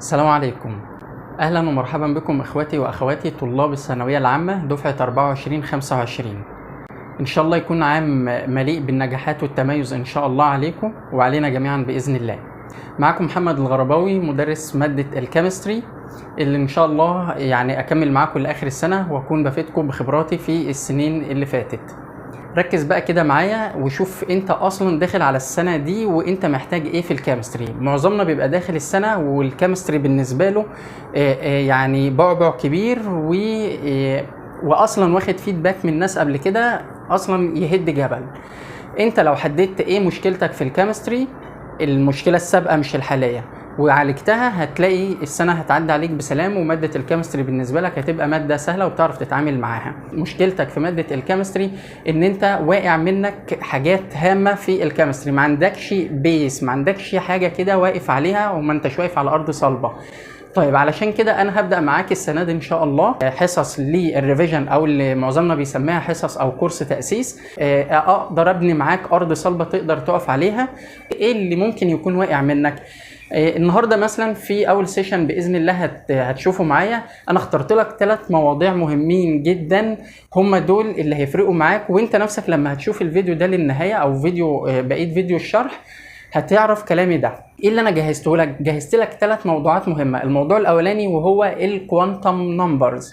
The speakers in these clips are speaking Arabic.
السلام عليكم. أهلا ومرحبا بكم إخواتي وأخواتي طلاب الثانوية العامة دفعة 24-25. إن شاء الله يكون عام مليء بالنجاحات والتميز إن شاء الله عليكم وعلينا جميعا بإذن الله. معكم محمد الغرباوي مدرس مادة الكيمستري اللي إن شاء الله أكمل معاكم لآخر السنة وأكون بفيدكم بخبراتي في السنين اللي فاتت. ركز بقى كده معايا وشوف انت اصلا داخل على السنه دي وانت محتاج ايه في الكيمستري. معظمنا بيبقى داخل السنه والكيمستري بالنسبه له بعبع كبير واصلا واخد فيدباك من الناس قبل كده اصلا يهد جبل. انت لو حددت ايه مشكلتك في الكيمستري، المشكله السابقه مش الحاليه، وعالجتها هتلاقي السنه هتعدي عليك بسلام، وماده الكيمستري بالنسبه لك هتبقى ماده سهله وبتعرف تتعامل معاها. مشكلتك في ماده الكيمستري ان انت واقع منك حاجات هامه في الكيمستري، ما عندكش بيس، ما عندكش حاجه كده واقف عليها وما انتش واقف على ارض صلبه. طيب علشان كده انا هبدا معاك السنه دي ان شاء الله حصص للريفيجن او اللي معظمنا بيسميها حصص او كورس تاسيس، اقدر ابني معاك ارض صلبه تقدر تقف عليها. ايه اللي ممكن يكون واقع منك؟ النهارده مثلا في اول سيشن باذن الله هتشوفوا معايا انا اخترت لك 3 مواضيع مهمين جدا، هم دول اللي هيفرقوا معاك، وانت نفسك لما هتشوف الفيديو ده للنهايه او بقيه فيديو الشرح هتعرف كلامي ده. ايه اللي انا جهزته لك؟ جهزت لك 3 موضوعات مهمه. الموضوع الاولاني وهو الكوانتم نمبرز.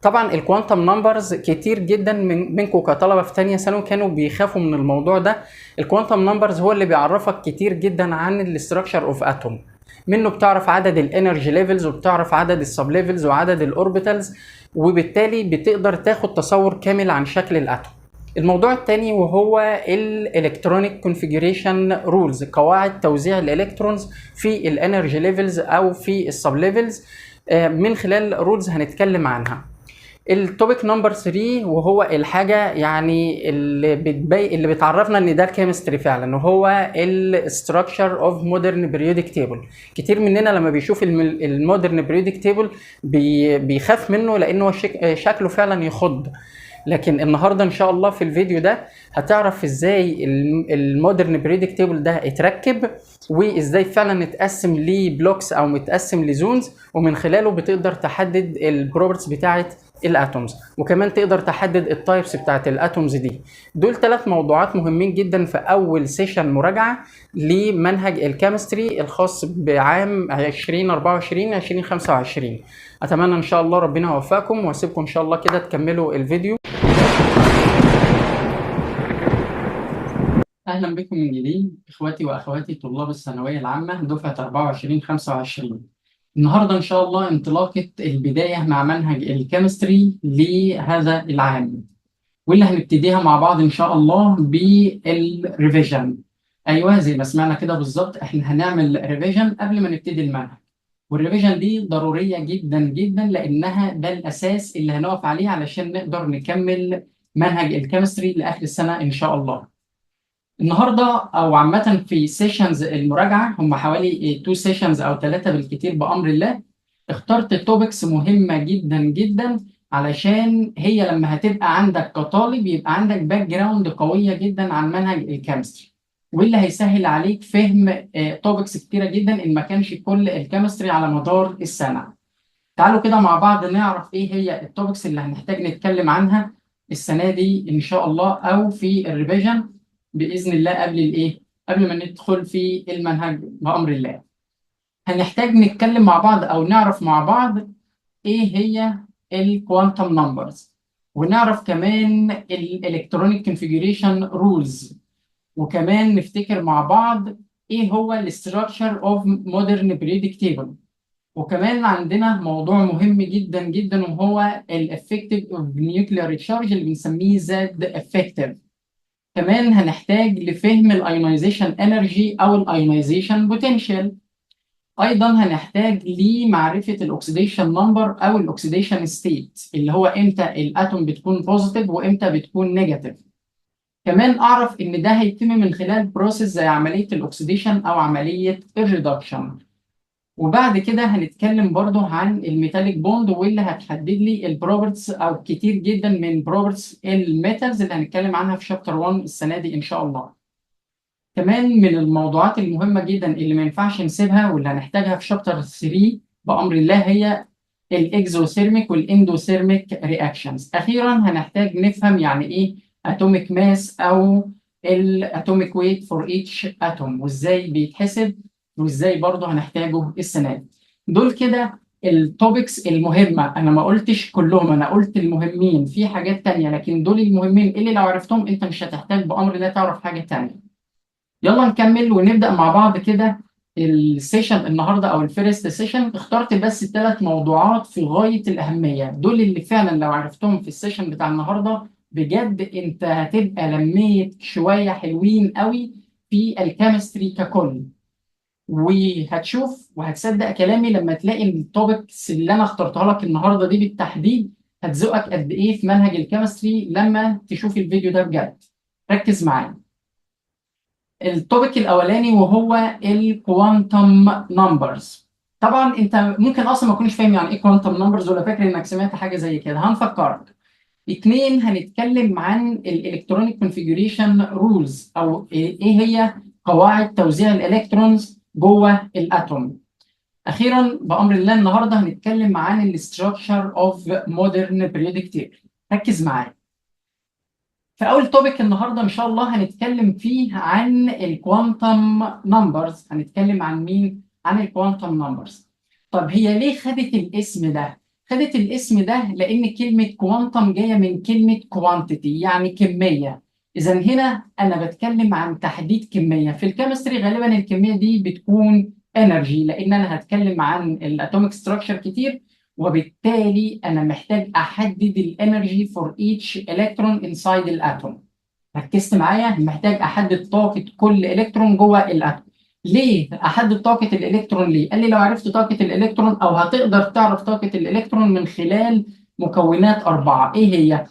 طبعا الكوانتم نمبرز كتير جدا منكم كطلبه في ثانيه ثانوي كانوا بيخافوا من الموضوع ده. الكوانتم نمبرز هو اللي بيعرفك كتير جدا عن الاستراكشر اوف اتوم، منه بتعرف عدد الانرجي ليفلز وبتعرف عدد السب ليفلز وعدد الاوربيتالز، وبالتالي بتقدر تاخد تصور كامل عن شكل الاتوم. الموضوع الثاني وهو الالكترونيك كونفيجريشن رولز، قواعد توزيع الالكترونز في الانرجي ليفلز او في السب ليفلز، من خلال رولز هنتكلم عنها. التوبيك نمبر 3 وهو الحاجه اللي بتعرفنا ان ده الكيمستري فعلا، وهو الستراكشر اوف مودرن بريودك تيبل. كتير مننا لما بيشوف المودرن بريودك تيبل بيخاف منه لانه شكله فعلا يخض، لكن النهارده ان شاء الله في الفيديو ده هتعرف ازاي المودرن بريدكت تيبل ده اتركب، وازاي فعلا اتقسم لبلوكس او متقسم لزونز، ومن خلاله بتقدر تحدد البروبرتيز بتاعه الاتومز، وكمان تقدر تحدد التايبس بتاعه الاتومز دي. دول 3 موضوعات مهمين جدا في اول سيشن مراجعه لمنهج الكيمستري الخاص بعام 2024-2025. اتمنى ان شاء الله ربنا يوفقكم، واسيبكم ان شاء الله كده تكملوا الفيديو. اهلا بكم من جديد اخواتي واخواتي طلاب الثانويه العامه دفعه 24-25. النهارده ان شاء الله انطلاقه البدايه مع منهج الكيمستري لهذا العام، واللي هنبتديها مع بعض ان شاء الله بالريفيجن. ايوه زي ما سمعنا كده بالظبط، احنا هنعمل ريفيجن قبل ما نبتدي المنهج، والريفيجن دي ضروريه جدا جدا لانها ده الاساس اللي هنقف عليه علشان نقدر نكمل منهج الكيمستري لاخر السنه ان شاء الله. النهارده او عامه في سيشنز المراجعه هم حوالي 2 سيشنز او 3 بالكتير بامر الله. اخترت توبكس مهمه جدا جدا علشان هي لما هتبقى عندك كطالب يبقى عندك باك جراوند قويه جدا عن منهج الكيمستري، واللي هيسهل عليك فهم توبكس كتيره جدا ان ما كانش كل الكيمستري على مدار السنه. تعالوا كده مع بعض نعرف ايه هي التوبكس اللي هنحتاج نتكلم عنها السنه دي ان شاء الله، او في الريفيجن باذن الله قبل ما ندخل في المنهج بامر الله. هنحتاج نتكلم مع بعض او نعرف مع بعض ايه هي الكوانتم نمبرز، ونعرف كمان الالكترونيك كونفيجريشن رولز، وكمان نفتكر مع بعض ايه هو الاستراكشر اوف مودرن بريدكت تيبل. وكمان عندنا موضوع مهم جدا جدا وهو الافكتيف اوف نيوكلير تشارج اللي بنسميه زد افكتيف. كمان هنحتاج لفهم الايونيزيشن انرجي او الايونيزيشن بوتنشال. ايضا هنحتاج لمعرفه الاكسيديشن نمبر او الاكسيديشن ستيت، اللي هو امتى الاتوم بتكون بوزيتيف وامتى بتكون نيجاتيف. كمان اعرف ان ده هيتم من خلال بروسيس زي عمليه الاكسيديشن او عمليه الريدكشن. وبعد كده هنتكلم برضه عن الميتاليك بوند، واللي هتحدد لي البروبرتس او كتير جدا من بروبرتس الميتالز اللي هنتكلم عنها في شابتر 1 السنه دي ان شاء الله. كمان من الموضوعات المهمة جدا اللي ما ينفعش نسيبها واللي هنحتاجها في شابتر 3 بأمر الله هي الاكزوثيرميك والاندوثيرميك رياكشنز. أخيرا هنحتاج نفهم يعني إيه اتوميك ماس أو الاتوميك ويت فور ايتش اتوم، وازاي بيتحسب، وازاي برضه هنحتاجه السنة دي. دول كده التوبكس المهمة. أنا ما قلتش كلهم، أنا قلت المهمين، في حاجات تانية لكن دول المهمين اللي لو عرفتهم أنت مش هتحتاج بأمر الله تعرف حاجة تانية. يلا نكمل ونبدأ مع بعض كده. السيشن النهارده او الفيرست سيشن اخترت بس 3 موضوعات في غاية الأهمية، دول اللي فعلا لو عرفتهم في السيشن بتاع النهارده بجد انت هتبقى لميت شوية حلوين قوي في الكيمستري ككل. وهتشوف وهتصدق كلامي لما تلاقي التوبكس اللي انا اخترتها لك النهارده دي بالتحديد هتزقك قد ايه في منهج الكيمستري لما تشوف الفيديو ده بجد. ركز معايا. التوبيك الاولاني وهو الكوانتم نمبرز. طبعا انت ممكن اصلا ما تكونش فاهم يعني ايه كوانتم نمبرز ولا فاكر انك سمعت حاجه زي كده. هنفكرك. 2 هنتكلم عن الالكترونيك كونفيجريشن رولز او ايه هي قواعد توزيع الالكترونز جوه الاتوم. اخيرا بامر الله النهارده هنتكلم عن الاستراكشر اوف مودرن بريودك تيبل. ركز معايا. في أول توبيك النهاردة إن شاء الله هنتكلم فيه عن الكوانتم نمبرز. هنتكلم عن مين؟ عن الكوانتم نمبرز. طب هي ليه خدت الاسم ده؟ خدت الاسم ده لأن كلمة كوانتم جاية من كلمة كوانتيتي يعني كمية. إذا هنا أنا بتكلم عن تحديد كمية. في الكيمستري غالبا الكمية دي بتكون انرجي، لأن أنا هتكلم عن الاتوميك ستراكشر كتير، وبالتالي انا محتاج احدد الانرجي فور ايتش الكترون انسايد الاتوم. ركزت معايا؟ محتاج احدد طاقه كل الكترون جوه الاتوم. ليه احدد طاقه الالكترون؟ ليه؟ قال لي لو عرفت طاقه الالكترون او هتقدر تعرف طاقه الالكترون من خلال مكونات 4. ايه هي؟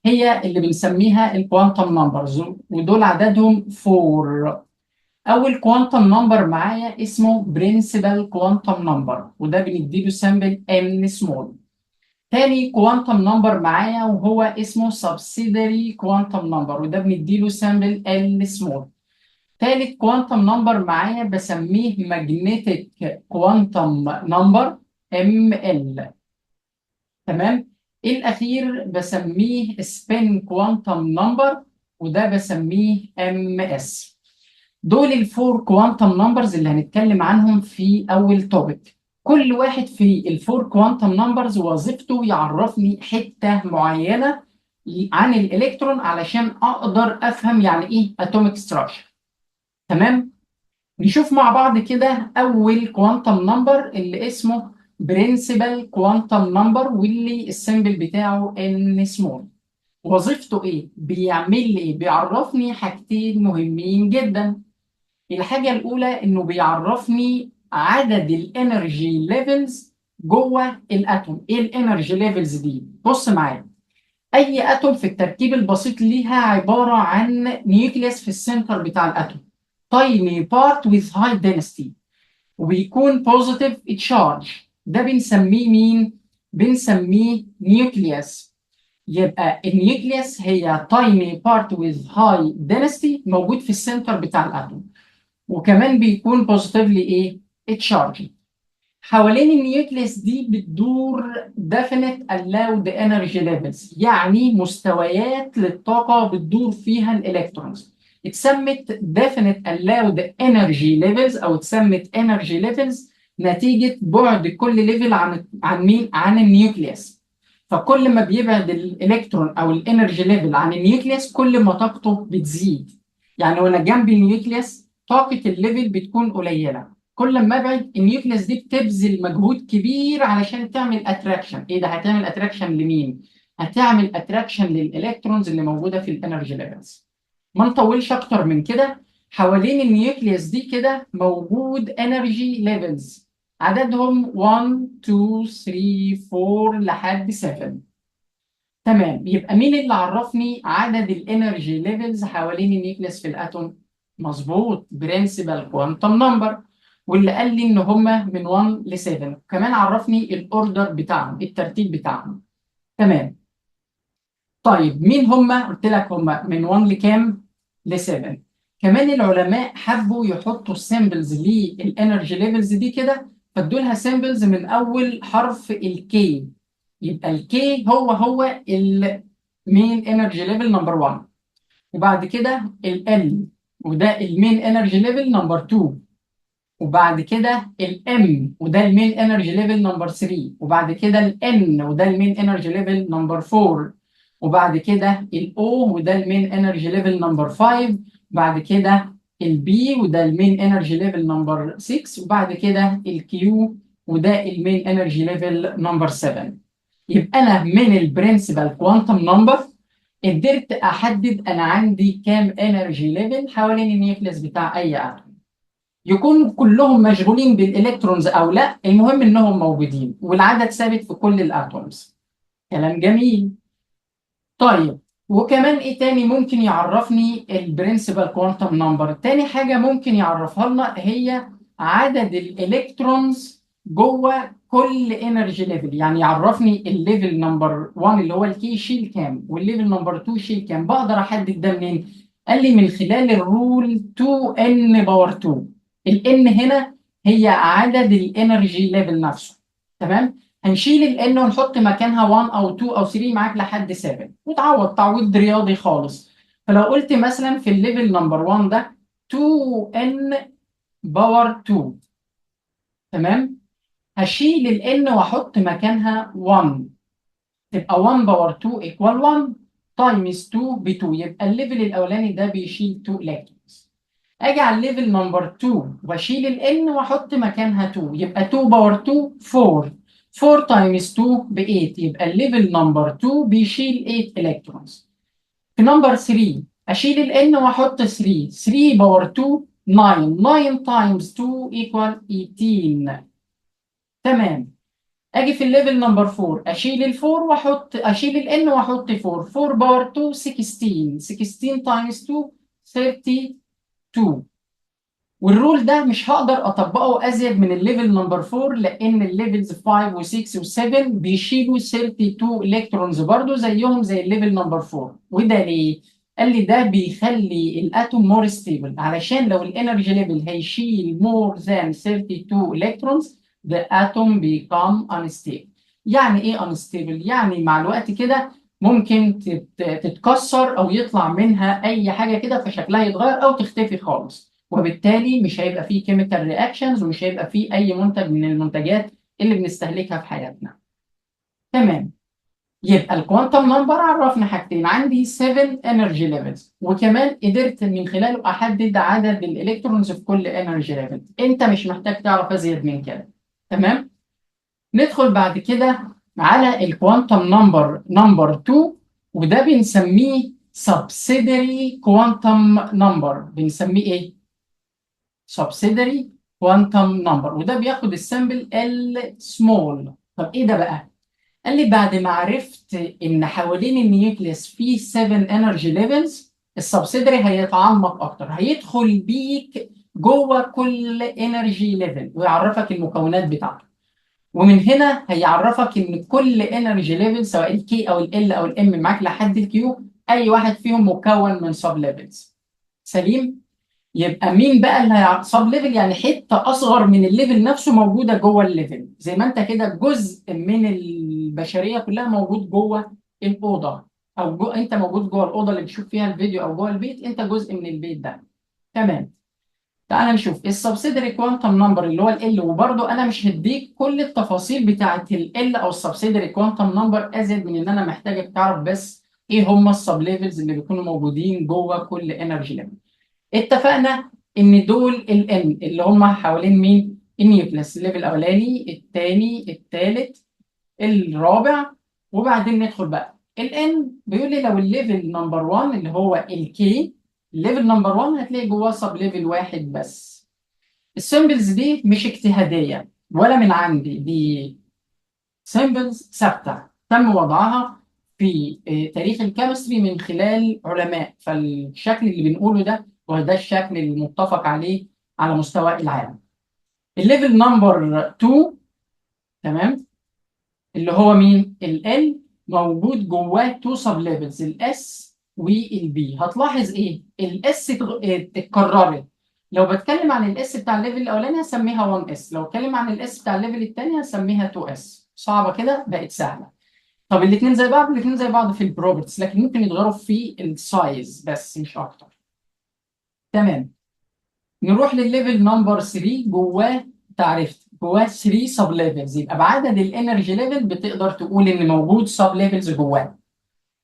هي اللي بنسميها الكوانتم نمبرز، ودول عددهم 4. اول كوانتم نمبر معايا اسمه برنسبل كوانتم نمبر، وده بنديله سامبل ان سمول. تاني كوانتم نمبر معايا وهو اسمه سبسيدري كوانتم نمبر، وده بنديله سامبل ال سمول. تالت كوانتم نمبر معايا بسميه ماجنتيك كوانتم نمبر ام ال. تمام. الاخير بسميه سبين كوانتم نمبر، وده بسميه ام اس. دول الفور كوانتم نمبرز اللي هنتكلم عنهم في اول توبيك. كل واحد في الفور كوانتم نمبرز وظيفته يعرفني حته معينه عن الالكترون علشان اقدر افهم يعني ايه اتوميك ستراكشر. تمام. نشوف مع بعض كده اول كوانتم نمبر اللي اسمه برنسبل كوانتم نمبر، واللي السيمبل بتاعه ان سمول. وظيفته ايه؟ بيعمل لي ايه؟ بيعرفني حاجتين مهمين جدا. الحاجة الأولى إنه بيعرفني عدد الانرجي ليفلز جوه الأتوم. إيه الانرجي ليفلز دي؟ بص معايا. أي أتوم في التركيب البسيط ليها عبارة عن نيوكليوس في السنتر بتاع الأتوم. tiny part with high density، وبيكون positive charge. ده بنسميه مين؟ بنسميه نيوكليوس. يبقى النيوكليوس هي tiny part with high density موجود في السنتر بتاع الأتوم، وكمان بيكون بوزيتيفلي ايه؟ اتشارج. حوالين النيوكليس دي بتدور definite allowed energy levels، يعني مستويات للطاقة بتدور فيها الالكترونز. اتسمت definite allowed energy levels او اتسمت energy levels نتيجة بعد كل ليفل عن مين؟ عن النيوكليس. فكل ما بيبعد الالكترون او الانرجي ليفل عن النيوكليس كل ما طاقته بتزيد. يعني وانا جنب النيوكليس طاقة الليفل بتكون قليلة. كل ما ابعد النيوكليس دي بتبذل مجهود كبير علشان تعمل اتراكشن. ايه ده؟ هتعمل اتراكشن لمين؟ هتعمل اتراكشن للالكترونز اللي موجوده في الانرجي ليفلز. ما نطولش اكتر من كده. حوالين النيوكليس دي كده موجود انرجي ليفلز عددهم 1 2 3 4 لحد 7. تمام. يبقى مين اللي عرفني عدد الانرجي ليفلز حوالين النيوكليس في الاتوم؟ مظبوط، برنسبل كوانتم نمبر، واللي قال لي ان هم من 1 ل 7. كمان عرفني الاوردر بتاعهم، الترتيب بتاعهم. تمام. طيب مين هم؟ قلت لك هم من 1 لكام؟ ل 7. كمان العلماء حبوا يحطوا السيمبلز للانرجي ليفلز دي كده، فادولها سيمبلز من اول حرف الكي. يبقى الكي هو المين انرجي ليفل نمبر 1، وبعد كده ال وده المين انرجي ليفل نمبر 2، وبعد كده الام وده المين انرجي ليفل نمبر 3، وبعد كده الان وده المين انرجي ليفل نمبر 4، وبعد كده الاو وده المين انرجي ليفل نمبر 5، بعد كده البي وده المين انرجي ليفل نمبر 6، وبعد كده الكيو وده المين انرجي ليفل نمبر 7. يبقى انا من البرنسبل كوانتم نمبر قدرت احدد انا عندي كام انرجي ليفل حوالين النيوكليس بتاع اي اتوم، يكون كلهم مشغولين بالالكترونز او لا، المهم انهم موجودين والعدد ثابت في كل الاتومز. كلام جميل. طيب وكمان ايه تاني ممكن يعرفني البرنسبل كوانتم نمبر؟ تاني حاجه ممكن يعرفها لنا هي عدد الالكترونز جوه كل انرجي ليفل. يعني يعرفني الليفل نمبر 1 اللي هو الكي يشيل كام، والليفل نمبر 2 يشيل كام. بقدر احدد ده منين؟ قال لي من خلال الرول 2 ان باور 2. الان هنا هي عدد الانرجي ليفل نفسه. تمام. هنشيل الان ونحط مكانها 1 او 2 او 3 معاك لحد 7 وتعوض تعويض رياضي خالص. فلو قلت مثلا في الليفل نمبر 1 ده 2n باور 2، تمام، هشيل الان واحط مكانها 1، تبقى 1 باور 2 ايكوال 1 تايمز 2 ب 2. يبقى الليفل الاولاني ده بيشيل 2 الكترونز. اجي على الليفل نمبر 2 واشيل الان واحط مكانها 2، يبقى 2 باور 2 4، 4 تايمز 2 ب 8. يبقى الليفل نمبر 2 بيشيل 8 الكترونز. في نمبر 3 اشيل الان واحط 3، 3 باور 2 9، 9 تايمز 2 ايكوال 18. تمام. اجي في الليفل نمبر 4 اشيل الفور واحط اشيل الان واحط 4، 4 باور 2 16، 16 تايمز 2 32. والرول ده مش هقدر اطبقه ازيد من الليفل نمبر 4 لان الليفلز 5 و6 و7 بيشيلوا 32 الكترونز برضو زيهم زي الليفل نمبر 4. وده ليه؟ قال لي ده بيخلي الاتوم مور ستيبل، علشان لو الانرجي ليفل هيشيل مور ذان 32 الكترونز the atom become unstable. يعني ايه unstable؟ يعني مع الوقت كده ممكن تتكسر او يطلع منها اي حاجه كده فشكلها يتغير او تختفي خالص، وبالتالي مش هيبقى فيه كيميكال رياكشنز ومش هيبقى فيه اي منتج من المنتجات اللي بنستهلكها في حياتنا. تمام. يبقى الكوانتم نمبر عرفنا حاجتين، عندي 7 انرجي ليفلز، وكمان قدرت من خلاله احدد عدد الالكترونز في كل انرجي ليفل. انت مش محتاج تعرف ازيد من كده. تمام. ندخل بعد كده على الكوانتم نمبر 2، وده بنسميه subsidiary quantum number. بنسميه ايه؟ subsidiary quantum number، وده بياخد السامبل ال small. طب ايه ده بقى؟ قال لي بعد ما عرفت ان حوالين النيوكليس فيه 7 انرجي ليفلز، السبسيدري هيتعمق اكتر، هيدخل بيك جوه كل انرجي ليفل ويعرفك المكونات بتاعته. ومن هنا هيعرفك ان كل انرجي ليفل سواء الكي او ال او الام معاك لحد الكيو، اي واحد فيهم مكون من سب ليفلز. سليم. يبقى مين بقى اللي سب ليفل؟ يعني حته اصغر من الليفل نفسه موجوده جوه الليفل، زي ما انت كده جزء من البشريه كلها موجود جوه الاوضه، او انت موجود جوه الاوضه اللي بتشوف فيها الفيديو، او جوه البيت انت جزء من البيت ده. تمام. تعال نشوف السبسيدري كوانتم نمبر اللي هو ال، وبرده انا مش هديك كل التفاصيل بتاعه ال او السبسيدري كوانتم نمبر ازيد من ان انا محتاجك تعرف بس ايه هم السب ليفلز اللي بيكونوا موجودين جوه كل انرجي ليفل. اتفقنا ان دول ال N اللي هم حوالين مين؟ النيوكليس، الليفل الاولاني الثاني الثالث الرابع. وبعدين ندخل بقى ال N، بيقول لي لو الليفل نمبر 1 اللي هو الكي، الليفل نمبر 1 هتلاقي جواه سب ليفل واحد بس. السيمبلز دي مش اجتهاديه ولا من عندي، دي سيمبلز ثابته تم وضعها في تاريخ الكيمستري من خلال علماء. فالشكل اللي بنقوله ده وده الشكل المتفق عليه على مستوى العالم. الليفل نمبر 2، تمام، اللي هو مين؟ ال موجود جواه تو سب ليفلز، الاس والبي. هتلاحظ ايه؟ الاس اتكررت. لو بتكلم عن الاس بتاع الليفل الاولاني هسميها 1 اس، لو اتكلم عن الاس بتاع الليفل الثاني هسميها 2 اس. صعبه كده؟ بقت سهله. طب الاثنين زي بعض؟ الاثنين زي بعض في البروبرتيز، لكن ممكن يتغيروا في السايز بس مش اكتر. تمام. نروح للليفل نمبر 3. جواه تعريف، جواه 3 سب ليفلز، يبقى بعدد الانرجي ليفل بتقدر تقول ان موجود سب ليفلز جواه.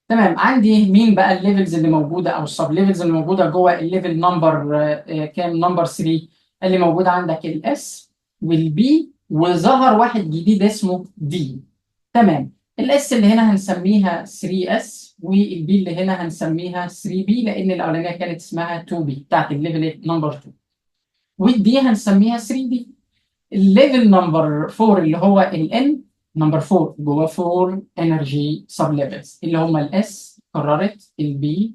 تمام. عندي مين بقى الليفلز اللي موجوده او السب ليفلز اللي موجوده جوه الليفل نمبر كام؟ نمبر 3. اللي موجود عندك الاس والبي، وظهر واحد جديد اسمه دي. تمام. الاس اللي هنا هنسميها 3 اس، والبي اللي هنا هنسميها 3 بي، لان الاولانيه كانت اسمها 2 بي بتاعت الليفل نمبر 2، والدي هنسميها 3 دي. الليفل نمبر 4 اللي هو الان نمبر 4 جوه 4 انرجي سب ليفلز اللي هم الاس قررت، البي،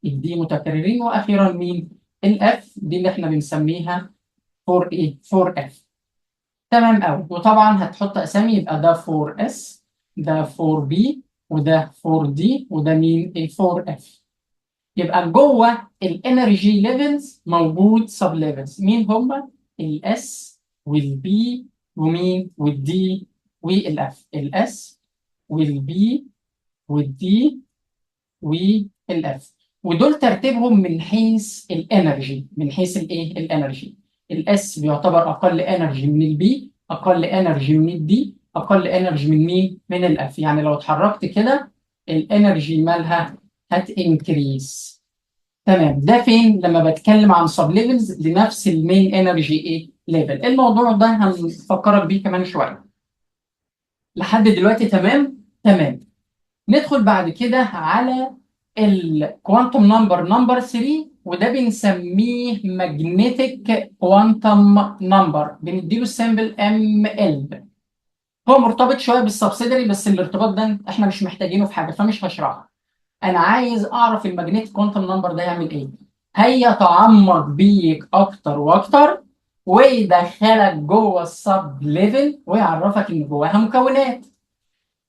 الدي متكررين، واخيرا مين؟ الاف دي اللي احنا بنسميها 4 ايه؟ 4 اف. تمام قوي. وطبعا هتحط اسامي، يبقى ده 4 اس، ده 4 بي، وده 4 دي، وده مين؟ ال 4 اف. يبقى جوه الانرجي ليفلز موجود سب ليفلز. مين هم؟ الاس والبي ومين؟ والدي والاف. الاس والبي والدي والاف. ودول ترتيبهم من حيث الانرجي، من حيث الايه؟ الانرجي. الاس بيعتبر اقل انرجي من البي، اقل انرجي من الدي، اقل انرجي من مين؟ من الاف. يعني لو اتحركت كده الانرجي مالها؟ هتنكريس. تمام. ده فين؟ لما بتكلم عن سب ليفلز لنفس المين انرجي ايه؟ ليفل. الموضوع ده هنفكرك بيه كمان شويه. لحد دلوقتي تمام؟ تمام. ندخل بعد كده على الكوانتم نمبر 3، وده بنسميه ماجنتيك كوانتم نمبر، بنديله السيمبل ام ال. هو مرتبط شويه بالسبسيدري، بس الارتباط ده احنا مش محتاجينه في حاجه فمش هشرحه. انا عايز اعرف الماجنتيك كوانتم نمبر ده يعمل ايه. هيتعمق بيك اكتر واكتر، ويدخلك جوه السب ليفل، ويعرفك ان جواها مكونات.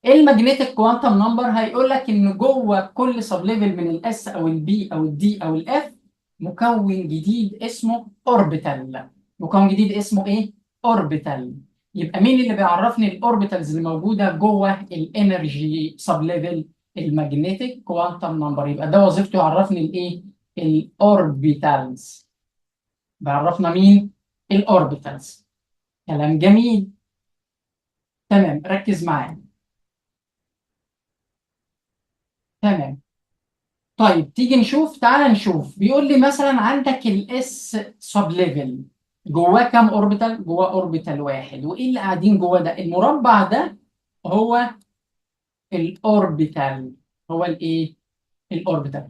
الماجنتيك كوانتم نمبر هيقول لك ان جوه كل سب ليفل من الاس او البي او الدي او الاف مكون جديد اسمه اوربيتال. مكون جديد اسمه ايه؟ اوربيتال. يبقى مين اللي بيعرفني الاوربيتالز اللي موجوده جوه الانرجي سب ليفل؟ الماجنتيك كوانتم نمبر. يبقى ده وظيفته يعرفني الايه؟ الاوربيتالز. بيعرفنا مين؟ الاوربيتالز. كلام جميل. تمام. ركز معايا. تمام. طيب تيجي نشوف، تعالى نشوف. بيقول لي مثلا عندك الاس سب ليفل جواه كام اوربيتال؟ جواه اوربيتال واحد. وايه اللي قاعدين جواه ده؟ المربع ده هو الاوربيتال. هو الايه؟ الاوربيتال.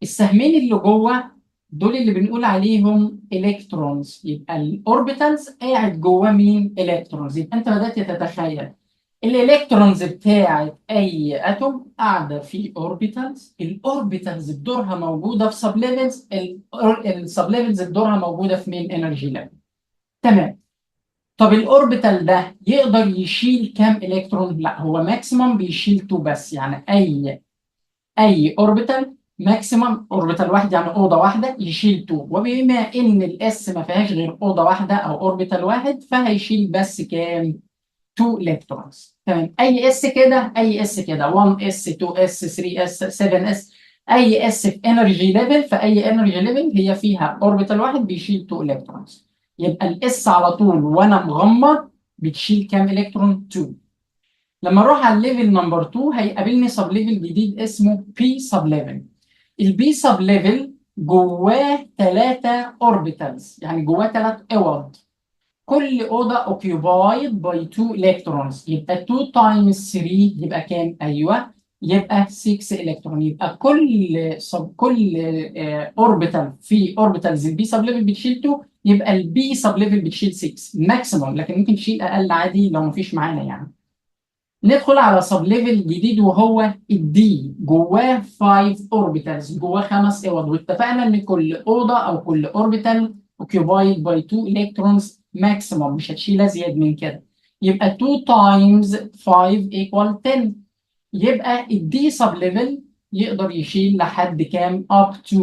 السهمين اللي جوه دول اللي بنقول عليهم الكترونز. يبقى الاوربيتالز قاعد جواه مين؟ الكترونز. يبقى انت بدات تتخيل الالكترونز بتاعت اي اتوم قاعده في اوربيتالز. الاوربيتالز بدورها موجوده في سب ليفلز، السب ليفلز بدورها موجوده في مين؟ انرجي ليفل. تمام. طب الاوربيتال ده يقدر يشيل كام الكترون؟ لا، هو ماكسيمم بيشيل 2 بس. يعني اي اوربيتال ماكسيمم اوربيتال واحد، يعني اوضه واحده يشيل 2. وبما ان الاس ما فيهاش غير اوضه واحده او اوربيتال واحد، فهيشيل بس كام؟ 2 الكترونز. تمام. اي اس كده، اي اس كده، 1 اس، 2 اس، 3 اس، 7 اس. اي اس في انرجي ليفل، فاي انرجي ليفل هي فيها اوربيتال واحد بيشيل 2 الكترونز. يبقى الاس على طول وانا مغمض بتشيل كام الكترون؟ 2. لما اروح على الليفل نمبر 2 هيقابلني سب ليفل جديد اسمه بي سب ليفل. البي سب ليفل جواه 3 اوربيتالز، يعني جواه 3 اوض. كل اوضه occupied by 2 electrons. يبقى 2 times 3 يبقى كام؟ ايوه، يبقى 6 الكترون. يبقى كل اوربيتال في اوربيتالز البي سب ليفل بتشيل 2، يبقى البي سب ليفل بتشيل 6 ماكسيموم، لكن ممكن تشيل اقل عادي لو مفيش معانا يعني. ندخل على سب ليفل جديد وهو الدي. جواه 5 اوربيتالز، جواه 5 اوض. واتفقنا ان كل اوضه او كل اوربيتال occupied by 2 electrons maximum، مش هتشيل ازيد من كده. يبقى 2 times 5 equal 10. يبقى الدي سب ليفل يقدر يشيل لحد كام؟ up to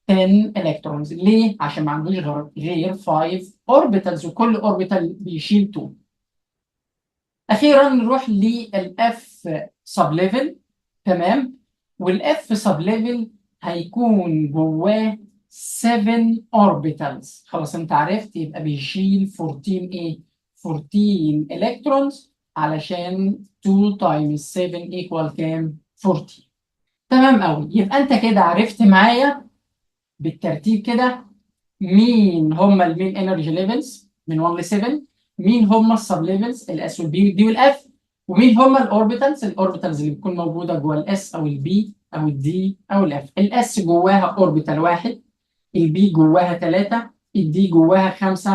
10 الكترونز. ليه؟ عشان ما عندوش غير 5 اوربيتالز، وكل اوربيتال بيشيل 2. اخيرا نروح للاف سب ليفل. تمام. والاف سب ليفل هيكون جواه 7 اوربيتالز. خلاص انت عرفت، يبقى بيشيل 14 ايه؟ 14 الكترونز، علشان 2 times 7 equal كام؟ 40. تمام قوي. يبقى انت كده عرفت معايا بالترتيب كده مين هم المين انرجي ليفلز من 1 ل 7، مين هم السب ليفلز الاس والبي والدي والاف، ومين هم الاوربيتالز اللي بتكون موجوده جوه الاس او البي او الدي او الاف. الاس جواها اوربيتال واحد، البي جواها 3، الدي جواها 5،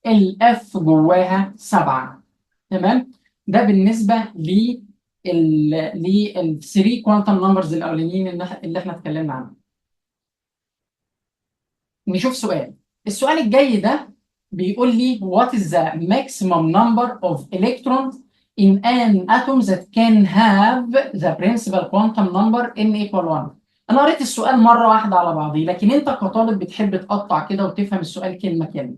الاف جواها 7. تمام. ده بالنسبه لل 3 كوانتم نمبرز الاولانيين اللي احنا اتكلمنا عنهم. نشوف سؤال. السؤال الجاي ده بيقول لي what is the maximum number of electrons in an atom that can have the principal quantum number n equal 1. انا قريت السؤال مره واحده على بعضيه، لكن انت كطالب بتحب تقطع كده وتفهم السؤال كلمه كلمه.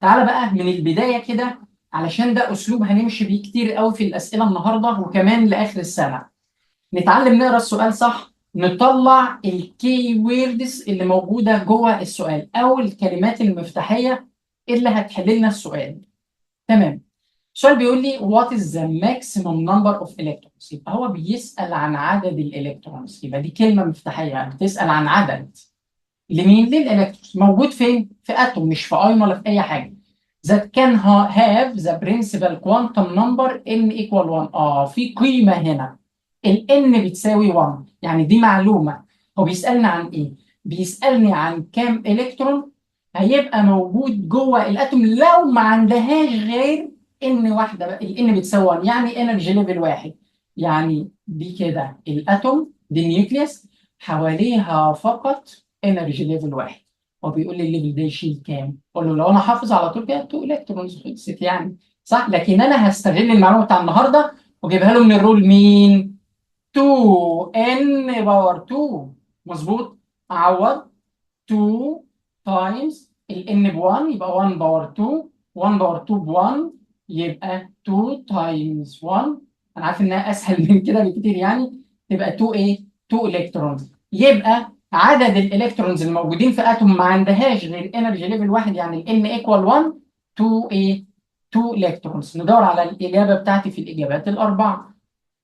تعالى بقى من البدايه كده، علشان ده اسلوب هنمشي بيه كتير قوي في الاسئله النهارده وكمان لاخر السنه. نتعلم نقرا السؤال صح، نطلع الكي ووردز اللي موجوده جوه السؤال او الكلمات المفتاحيه اللي هتحل لنا السؤال. تمام. السؤال بيقول لي what is the maximum number of electrons. يبقى هو بيسأل عن عدد الالكترونز، يبقى دي كلمه مفتاحيه، يعني بتسأل عن عدد لمين؟ للالكترونز. موجود فين؟ في اتوم، مش في ايون ولا في اي حاجه. that can have the principal quantum number n equal 1. في قيمه هنا، ال n بتساوي 1. يعني دي معلومه. هو بيسالني عن ايه؟ بيسالني عن كام الكترون هيبقى موجود جوه الاتوم لو ما عندهاش غير ان واحده بقى. ال n بتساوي 1 يعني انرجي ليفل واحد. يعني دي كده الاتوم، دي النيوكليوس، حواليها فقط انرجي ليفل واحد. هو بيقول لي الليفل ده يشيل كام؟ اقول له لو انا حافظ على طول كده 2 الكترونز، خلصت يعني. صح. لكن انا هستغل المعلومه بتاع النهارده واجيبها له من الرول مين؟ 2 ان باور 2. مظبوط. اعوض 2 تايمز ال n ب 1 يبقى 1 باور 2، 1 باور 2 ب 1 يبقى 2 تايمز 1. انا عارف انها اسهل من كده بكتير يعني. تبقى 2 ايه؟ 2 الكترونز. يبقى عدد الالكترونز الموجودين في اتوم ما عندهاش غير انرجي ليفل واحد، يعني ال n ايكوال 1، 2 ايه؟ 2 الكترونز. ندور على الاجابه بتاعتي في الاجابات الاربعه.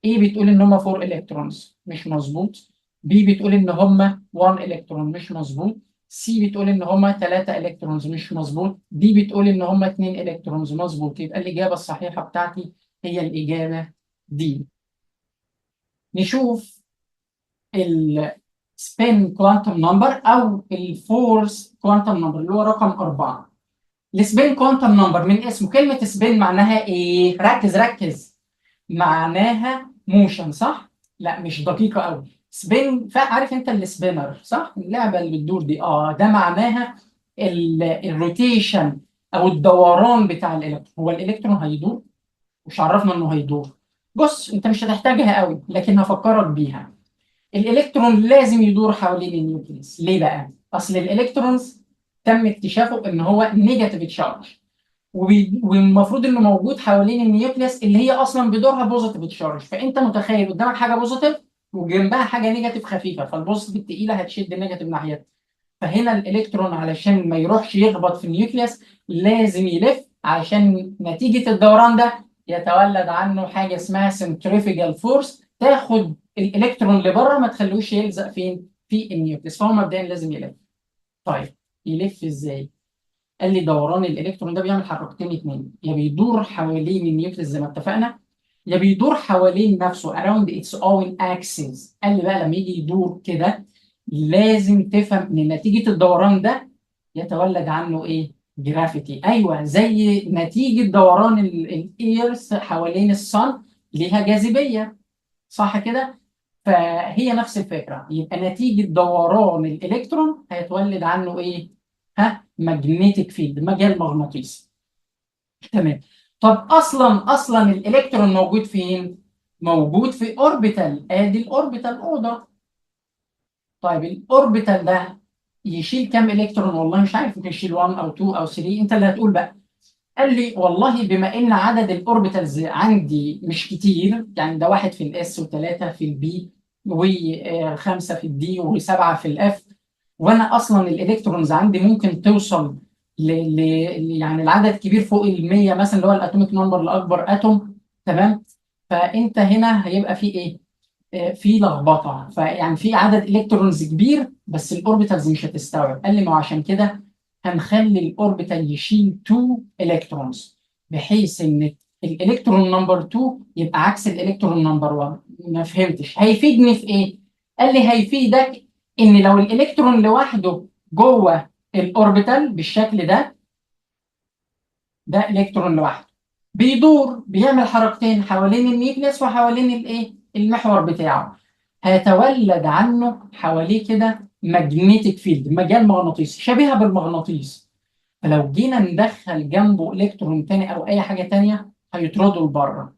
ايه بتقول ان هم 4 الكترونز، مش مظبوط. بي بتقول ان هم 1 الكترون، مش مظبوط. سي بتقول ان هم 3 الكترونز، مش مظبوط. دي بتقول ان هم 2 الكترونز، مظبوط. يبقى الاجابه الصحيحه بتاعتي هي الاجابه دي. نشوف السبين كوانتم نمبر او الفورس كوانتم نمبر اللي هو رقم 4. السبين كوانتم نمبر من اسمه، كلمه سبين معناها ايه؟ ركز ركز. معناها موشن، صح؟ لا مش دقيقه قوي. سبين، عارف انت السبينر صح؟ اللعبه اللي بتدور دي، ده معناها الروتيشن او الدوران بتاع الالكترون. هو الالكترون هيدور؟ مش عرفنا انه هيدور. بص انت مش هتحتاجها قوي لكن هفكرك بيها. الالكترون لازم يدور حوالين النيوكليس. ليه بقى؟ اصل الالكترونز تم اكتشافه ان هو نيجاتيف تشارج، والمفروض انه موجود حوالين النيوكليس اللي هي اصلا بدورها بوزيتيف تشارج. فانت متخيل قدامك حاجه بوزيتيف وجنبها حاجه نيجاتيف خفيفه، فالبوزيتيف الثقيله هتشد النيجاتيف ناحيتها. فهنا الالكترون علشان ما يروحش يخبط في النيوكليس لازم يلف، علشان نتيجه الدوران ده يتولد عنه حاجه اسمها سنتريفيجال فورس، تاخد الالكترون لبره ما تخلوش يلزق فين؟ في النيوكليس. فهو مبدئيا لازم يلف. طيب يلف ازاي؟ قال لي دوران الالكترون ده بيعمل حركتين اتنين، يا بيدور حوالين النيوكليس زي ما اتفقنا، يا بيدور حوالين نفسه around its own axis. قال لي بقى لما يجي يدور كده لازم تفهم ان نتيجه الدوران ده يتولد عنه ايه؟ جرافيتي. ايوه، زي نتيجه دوران الايرث حوالين الصن ليها جاذبيه، صح كده؟ فهي نفس الفكره. يبقى نتيجه دوران الالكترون هيتولد عنه ايه؟ ماجنتيك فيلد، مجال مغناطيسي. تمام. طب اصلا الالكترون موجود فين؟ موجود في اوربيتال. ادي الاوربيتال اوضه. طيب الاوربيتال ده يشيل كام الكترون؟ والله مش عارف، ممكن يشيل 1 او 2 او 3، انت اللي هتقول بقى. قال لي والله بما ان عدد الاوربيتالز عندي مش كتير، يعني ده واحد في الاس وثلاثه في البي وخمسه في الدي وسبعه في الاف، وانا اصلا الالكترونز عندي ممكن توصل يعني العدد كبير فوق ال 100 مثلا، اللي هو الاتوميك نمبر لاكبر اتوم. تمام. فانت هنا هيبقى في ايه؟ في لخبطه، فيعني في عدد الكترونز كبير بس الاوربيتالز مش هتستوعب. قال لي ما هو عشان كده هنخلي الاوربيتال يشيل 2 الكترونز، بحيث ان الالكترون نمبر 2 يبقى عكس الالكترون نمبر 1. ما فهمتش هيفيدني في ايه؟ قال لي هيفيدك ان لو الالكترون لوحده جوه الاوربيتال بالشكل ده، ده الكترون لوحده بيدور بيعمل حركتين حوالين النيوكليس وحوالين الايه المحور بتاعه، هيتولد عنه حواليه كده ماجنتيك فيلد، مجال مغناطيسي شبيهه بالمغناطيس. فلو جينا ندخل جنبه الكترون تاني او اي حاجه تانيه هيطردوا لبره.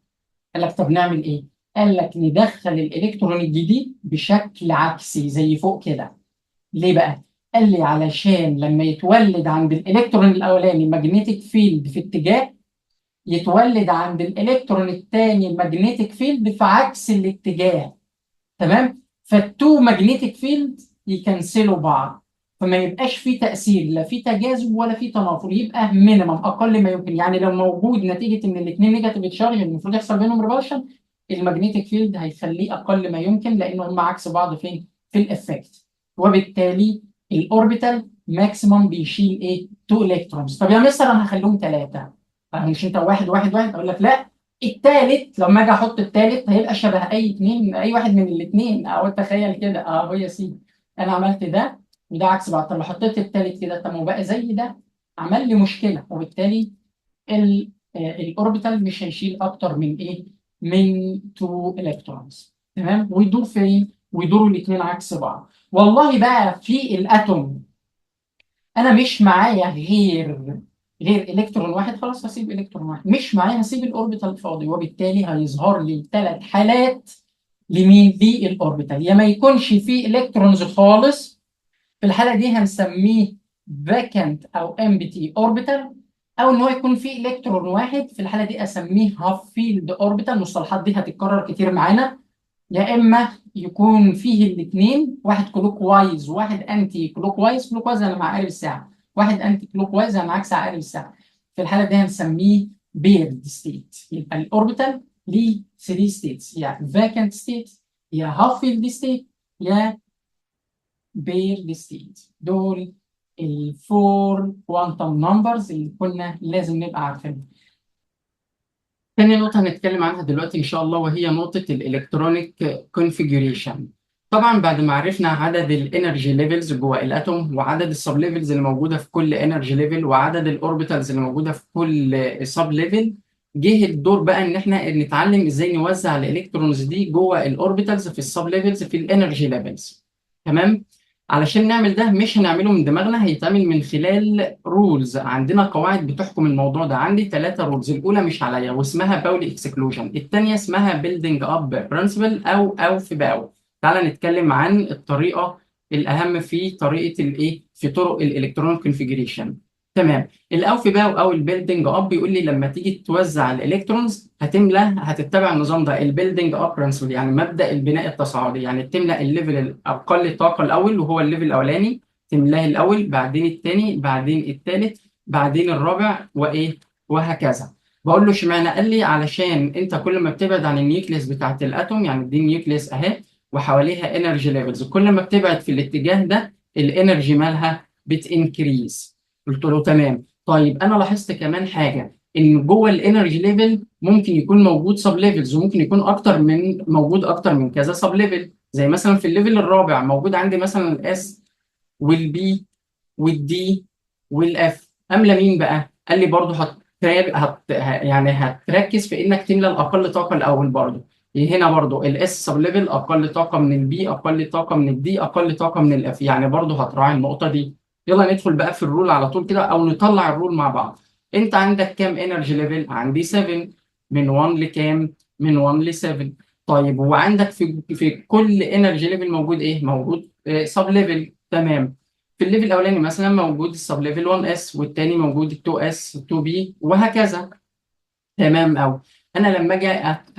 قال لك طب نعمل ايه؟ قال لك ندخل الالكترون الجديد بشكل عكسي زي فوق كده. ليه بقى؟ قال لي علشان لما يتولد عند الالكترون الاولاني ماجنتيك فيلد في اتجاه، يتولد عند الالكترون الثاني الماجنتيك فيلد في عكس الاتجاه. تمام. فالتو ماجنتيك فيلد يكنسلوا بعض، فما يبقاش في تاثير، لا في تجاذب ولا في تنافر، يبقى مينيمم اقل ما يمكن. يعني لو موجود نتيجه ان الاثنين نيجاتيف تشارج المفروض يحصل بينهم ريبالشن، الماجنتيك فيلد هيخليه اقل ما يمكن لان هم عكس بعض فين؟ في الافكت. وبالتالي الاوربيتال ماكسيمم بيشيل ايه؟ 2 الكترونز. طب يا مستر انا هخليهم ثلاثه، مش انت واحد واحد واحد؟ اقول لك لا، التالت لما اجي احط التالت هيبقى شبه اي اتنين، اي واحد من الاثنين. او تخيل كده اهو يا سيدي، انا عملت ده وده عكس بعض، طب لو حطيت التالت كده طب ما هو بقى زي ده، عمل لي مشكله. وبالتالي الاوربيتال مش هيشيل اكتر من ايه؟ من 2 الكترونز. تمام. ويدور فين؟ ويدوروا الاثنين عكس بعض. والله بقى في الاتوم انا مش معايا غير الكترون واحد، خلاص هسيب الكترون واحد. مش معايا هسيب الاوربيتال فاضي، وبالتالي هيظهر لي 3 حالات لمين؟ للاوربيتال. يا ما يكونش فيه الكترونز خالص، في الحاله دي هنسميه فاكنت او امبتي اوربيتال، او ان هو يكون فيه الكترون واحد، في الحاله دي اسميه هاف فيلد اوربيتال. المصطلحات دي هتتكرر كتير معانا. يا اما يكون فيه الاثنين، واحد كلوك وايز وواحد انتي كلوك وايز. كلوك وايز انا مع عقارب الساعه، واحد انتي كلوك وايز انا عكس عقارب الساعه. في الحاله دي هنسميه بيرد ستيت. يبقى الاوربيتال ليه 3 ستيتس، يا فاكنت ستيت يا هاف فيلد ستيت يا بيرد ستيت. دول الفور كوانتم نمبرز اللي كنا لازم نبقى عارفينهم. تاني نقطة هنتكلم عنها دلوقتي إن شاء الله، وهي نقطة الإلكترونيك كونفيجريشن. طبعا بعد ما عرفنا عدد الانرجي ليفلز جوه الاتوم، وعدد السب ليفلز اللي موجودة في كل انرجي ليفل، وعدد الاوربيتالز اللي موجودة في كل سب ليفل، جه الدور بقى إن إحنا نتعلم إزاي نوزع الإلكترونز دي جوه الاوربيتالز في السب ليفلز في الانرجي ليفلز. تمام. علشان نعمل ده مش هنعمله من دماغنا، هيتعمل من خلال رولز. عندنا قواعد بتحكم الموضوع ده. عندي 3 رولز. الاولى مش عليا واسمها باولي اكسكلوجن، الثانيه اسمها بيلدينج اب برنسبل او في باو. تعالى نتكلم عن الطريقه الاهم في طريقه الايه في طرق الالكترون كونفيجريشن. تمام. الاوفي باو او البيلدينج اب بيقول لي لما تيجي توزع الالكترونز هتتبع النظام ده، البيلدينج اب برنسبل، يعني مبدا البناء التصاعدي. يعني تملا الليفل الاقل طاقه الاول وهو الليفل الاولاني، تملاه الاول بعدين الثاني بعدين الثالث بعدين الرابع وايه وهكذا. بقول له اشمعنى؟ قال لي علشان انت كل ما بتبعد عن النيوكليس بتاعت الاتوم، يعني دي النيوكليس اهي وحواليها انرجي ليفلز، كل ما بتبعد في الاتجاه ده الانرجي مالها بتنكريز. قلت له تمام. طيب انا لاحظت كمان حاجه، ان جوه الانرجي ليفل ممكن يكون موجود سب ليفلز، وممكن يكون موجود اكتر من كذا سب ليفل. زي مثلا في الليفل الرابع موجود عندي مثلا الاس والبي والدي والاف. املى مين بقى؟ قال لي برضه يعني هتركز في انك تملى الاقل طاقه الاول برضه. هنا برضه الاس سب ليفل اقل طاقه من البي، اقل طاقه من الدي، اقل طاقه من الاف، يعني برضه هتراعي النقطه دي. يلا ندخل بقى في الرول على طول كده، او نطلع الرول مع بعض. انت عندك كام انرجي ليفل؟ عندي 7. من 1 لكام؟ من 1 ل 7. طيب وعندك في كل انرجي ليفل موجود ايه؟ موجود سب ليفل. تمام. في الليفل الاولاني مثلا موجود السب ليفل 1 اس، والتاني موجود ال 2 اس 2 بي، وهكذا. تمام أوي. أنا لما أجي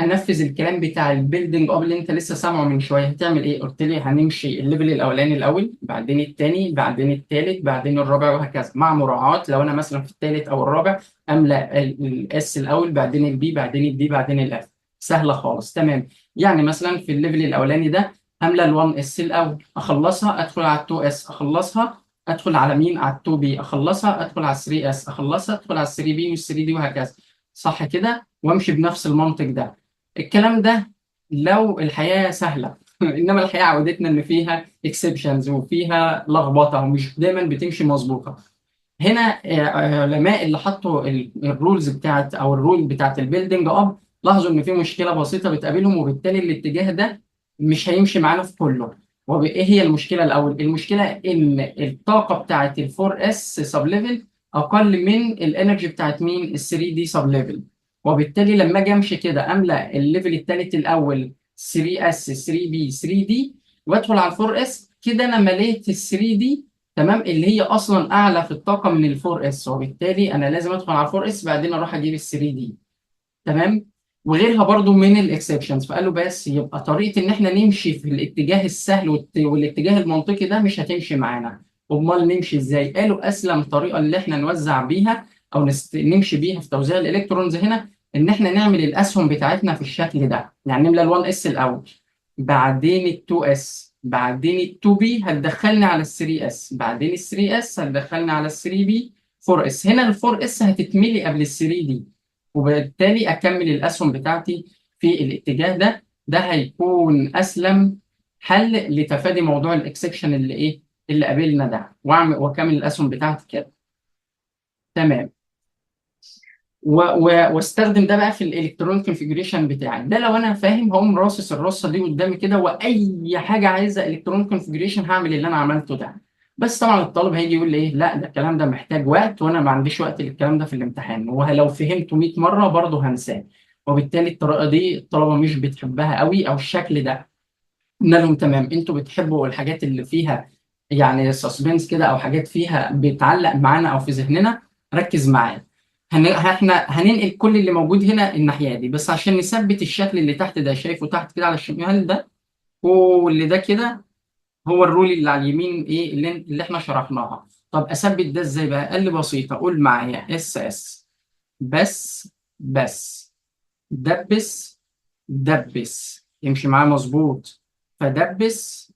أنفذ الكلام بتاع البيلدينج أب اللي أنت لسه سامعه من شوية، هتعمل إيه؟ قلت لي هنمشي الليفل الأولاني الأول، بعدين التاني، بعدين التالت، بعدين الرابع، وهكذا، مع مراعاة لو أنا مثلا في التالت أو الرابع أملأ الإس الأول، بعدين البي، بعدين الدي، بعدين الإف. سهلة خالص. تمام. يعني مثلا في الليفل الأولاني ده أملأ ال1 اس الأول، أخلصها أدخل على ال2 اس، أخلصها أدخل على مين؟ على ال2 بي، أخلصها أدخل على ال3 اس، أخلصها أدخل على ال3 بي وال3 دي، وهكذا. صح كده؟ وامشي بنفس المنطق ده. الكلام ده لو الحياة سهلة انما الحياة عودتنا ان فيها اكسبشنز وفيها لخبطة ومش دايما بتمشي مظبوطة. هنا علماء اللي حطوا الرولز بتاعت او الرول بتاعت البيلدينج اب لاحظوا ان في مشكلة بسيطة بتقابلهم، وبالتالي الاتجاه ده مش هيمشي معانا في كله. وايه هي المشكلة الاول؟ المشكلة ان الطاقة بتاعت الفور اس سب ليفل اقل من الانرجي بتاعت مين؟ ال 3 دي سب ليفل. وبالتالي لما اجي امشي كده املا الليفل الثالث الاول 3 اس 3 بي 3 دي، وادخل على الفور اس، كده انا مليت ال 3 دي. تمام. اللي هي اصلا اعلى في الطاقه من الفور اس، وبالتالي انا لازم ادخل على الفور اس بعدين اروح اجيب ال 3 دي. تمام. وغيرها برضو من الاكسبشنز. فقالوا بس يبقى طريقه ان احنا نمشي في الاتجاه السهل والاتجاه المنطقي ده مش هتمشي معانا. امال نمشي ازاي؟ قالوا اسلم طريقه اللي احنا نوزع بيها او نمشي بيها في توزيع الالكترونز هنا، ان احنا نعمل الاسهم بتاعتنا في الشكل ده. يعني نملى ال1 اس الاول، بعدين ال2 اس، بعدين ال2 بي هتدخلني على ال3 اس، بعدين ال3 اس هتدخلني على ال3 بي، 4 اس. هنا ال4 اس هتتملي قبل ال3 دي، وبالتالي اكمل الاسهم بتاعتي في الاتجاه ده. ده هيكون اسلم حل لتفادي موضوع الاكسكشن اللي ايه اللي قابلنا ده، واكمل الاسهم بتاعتي كده. تمام. واستخدم ده بقى في الالكترون كونفيجريشن بتاعي ده. لو انا فاهم هقوم راصص الرصه دي قدامي كده، واي حاجه عايزه الكترون كونفيجريشن هعمل اللي انا عملته ده. بس طبعا الطالب هيجي يقول لي ايه؟ لا ده الكلام ده محتاج وقت، وانا ما عنديش وقت للكلام ده في الامتحان، ولو فهمته 100 مره برضه هنساه. وبالتالي الطريقه دي الطلبه مش بتحبها قوي، او الشكل ده. قلنا لهم تمام، انتوا بتحبوا الحاجات اللي فيها يعني سسبنس كده، او حاجات فيها بتعلق معانا او في ذهننا. ركز معايا. احنا هننقل كل اللي موجود هنا الناحيه دي، بس عشان نثبت الشكل اللي تحت ده. شايفه تحت كده على الشمال ده؟ واللي ده كده هو الرول اللي على اليمين، ايه اللي احنا شرحناها. طب اثبت ده ازاي بقى؟ قال لي بسيطه. قول معايا اس اس. بس دبس دبس يمشي معاه مظبوط. فدبس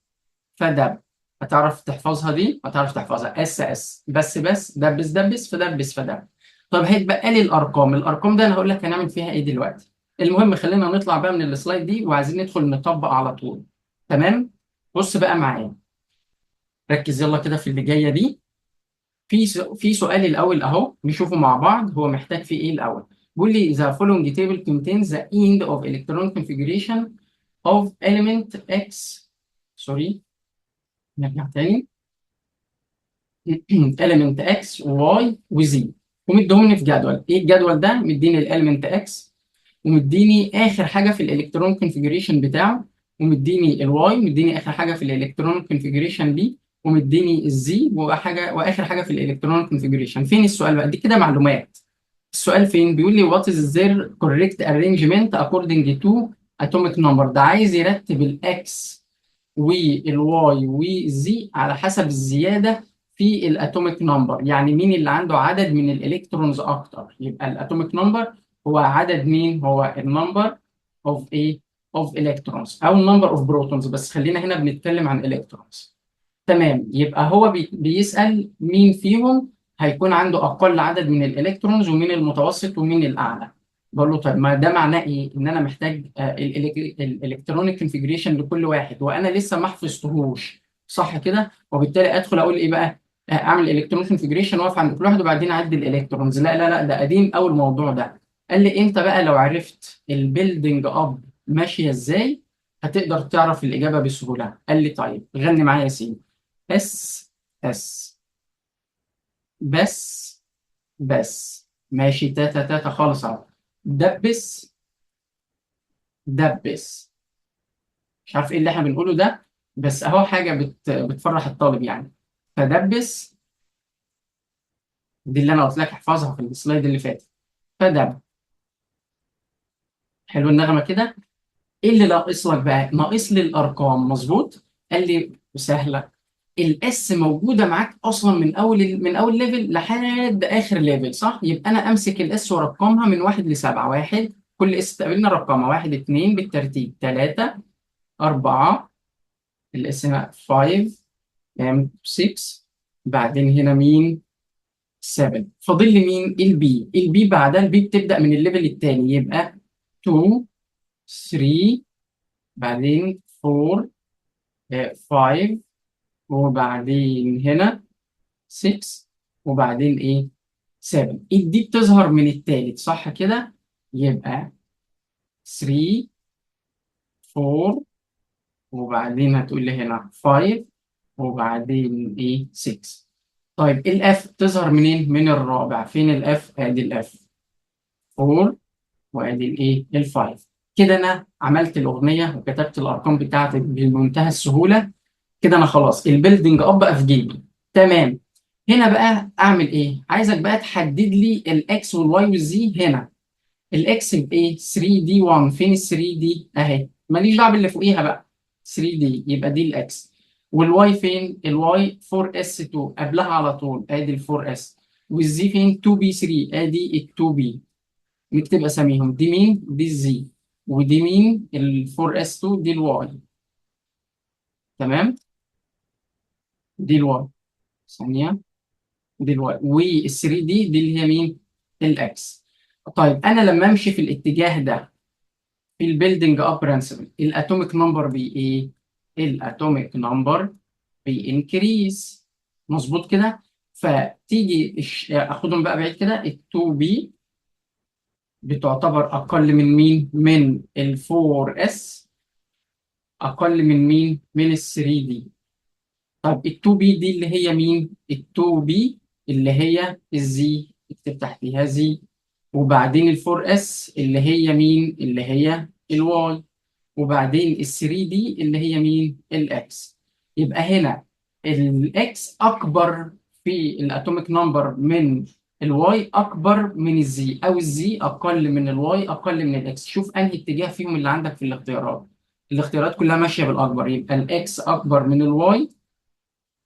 فدب. هتعرف تحفظها دي؟ هتعرف تحفظها اس اس بس دبس دبس فدبس فدب. طب هيتبقى لي الارقام. الارقام ده انا هقول لك هنعمل فيها ايه دلوقتي. المهم خلينا نطلع بقى من السلايد دي، وعايزين ندخل نطبق على طول. تمام. بص بقى معايا، ركز يلا كده في اللي جايه دي. في سؤال الاول اهو نشوفه مع بعض، هو محتاج فيه ايه الاول. بيقول لي the following table contains the end of electron configuration of element X. سوري، نرجع تاني. element X و Y و Z، ومديهم لي في جدول. ايه الجدول ده؟ مديني الاليمنت X، ومديني اخر حاجه في الالكترون كونفيجريشن بتاعه، ومديني الواي، مديني اخر حاجه في الالكترون كونفيجريشن دي، ومديني الزي وحاجه واخر حاجه في الالكترون كونفيجريشن. فين السؤال بقى؟ دي كده معلومات. السؤال فين؟ بيقول لي what is their correct arrangement according to atomic number. ده عايز يرتب الاكس والواي والزي على حسب الزياده في الاتوميك نمبر. يعني مين اللي عنده عدد من الالكترونز اكتر؟ يبقى الاتوميك نمبر هو عدد مين؟ هو النمبر اوف ايه؟ اوف الكترونز، او النمبر اوف بروتونز، بس خلينا هنا بنتكلم عن الكترونز. تمام. يبقى هو بيسأل مين فيهم هيكون عنده اقل عدد من الالكترونز، ومين المتوسط، ومين الاعلى. بقول له طيب ما ده معناه ايه؟ ان انا محتاج الالكترونيك كونفيجريشن لكل واحد، وانا لسه ما حفظتهوش. صح كده؟ وبالتالي ادخل اقول ايه بقى؟ اعمل الكترونيك كونفيجريشن واقف عند كل واحد وبعدين اعد الالكترونز. لا لا لا، ده قديم قوي الموضوع ده. قال لي انت بقى لو عرفت البيلدينج اب ماشيه ازاي هتقدر تعرف الاجابه بسهوله. قال لي طيب غني معايا يا سيدي. اس اس بس ماشي، تاتا تاتا خالص اهو. دبس دبس. مش عارف ايه اللي احنا بنقوله ده. بس اهو حاجه بتفرح الطالب يعني. فدبس، دي اللي انا قلت لك احفظها في السلايد اللي فات. فدب. حلو النغمه كده. ايه اللي ناقص لك بقى؟ ناقص لي الارقام، مظبوط. قال لي سهله. الاس موجوده معاك اصلا من اول ليفل لحد اخر ليفل، صح؟ يبقى انا امسك الاس وارقمها من 1 ل7. واحد، كل اس تقابلنا رقمها 1 2 بالترتيب، 3 4، الاس هنا 5 6، بعدين هنا مين؟ 7. فاضل لي مين؟ البي بعدها، البي بتبدا من الليفل الثاني، يبقى 2 3، بعدين 4 5، وبعدين هنا 6، وبعدين ايه؟ 7. دي بتظهر من التالت، صح كده؟ يبقى 3 4، وبعدين هتقول لي هنا 5، وبعدين ايه؟ 6. طيب الاف تظهر منين؟ من الرابع. فين الاف؟ ادي الاف 4، وادي الايه؟ الفايف. كده انا عملت الاغنيه وكتبت الارقام بتاعتي بمنتهى السهوله. كده انا خلاص البيلدينج اب بقى في جيبي. تمام. هنا بقى اعمل ايه؟ عايزك بقى تحدد لي الاكس والواي والزي. هنا الاكس بايه؟ 3 دي 1. فين ال 3 دي؟ اهي، ماليش دعوه باللي فوقيها بقى. 3 دي يبقى دي الاكس. والواي فين؟ الواي 4 اس 2 قبلها على طول، ادي ال 4 اس. والزي فين؟ 2 بي 3، ادي ال 2 بي. نكتب اساميهم. دي مين؟ دي الزي. ودي مين؟ ال 4 اس 2، دي الواي. تمام. دي الواي. ثانيه. دي الواي. وال 3 دي اللي هي مين؟ الاكس. طيب انا لما امشي في الاتجاه ده في البيلدينج اب برنسبل، الاتوميك نمبر بي ايه؟ الاتوميك نمبر بينكريز، مظبوط كده. فتيجي اخدهم بقى بعيد كده. ال 2 بي بتعتبر اقل من مين؟ من ال 4 اس. اقل من مين؟ من ال 3 دي. طب ال 2 بي دي اللي هي مين؟ ال 2 بي اللي هي الزي، اكتب تحتيها زي. وبعدين ال 4 اس اللي هي مين؟ اللي هي الواي. وبعدين ال 3 دي اللي هي مين؟ الاكس. يبقى هنا الاكس اكبر في الاتوميك نمبر من الواي، اكبر من الزي، او الزي اقل من الواي، اقل من الاكس. شوف انهي اتجاه فيهم اللي عندك في الاختيارات. الاختيارات كلها ماشيه بالاكبر، يبقى الاكس اكبر من الواي،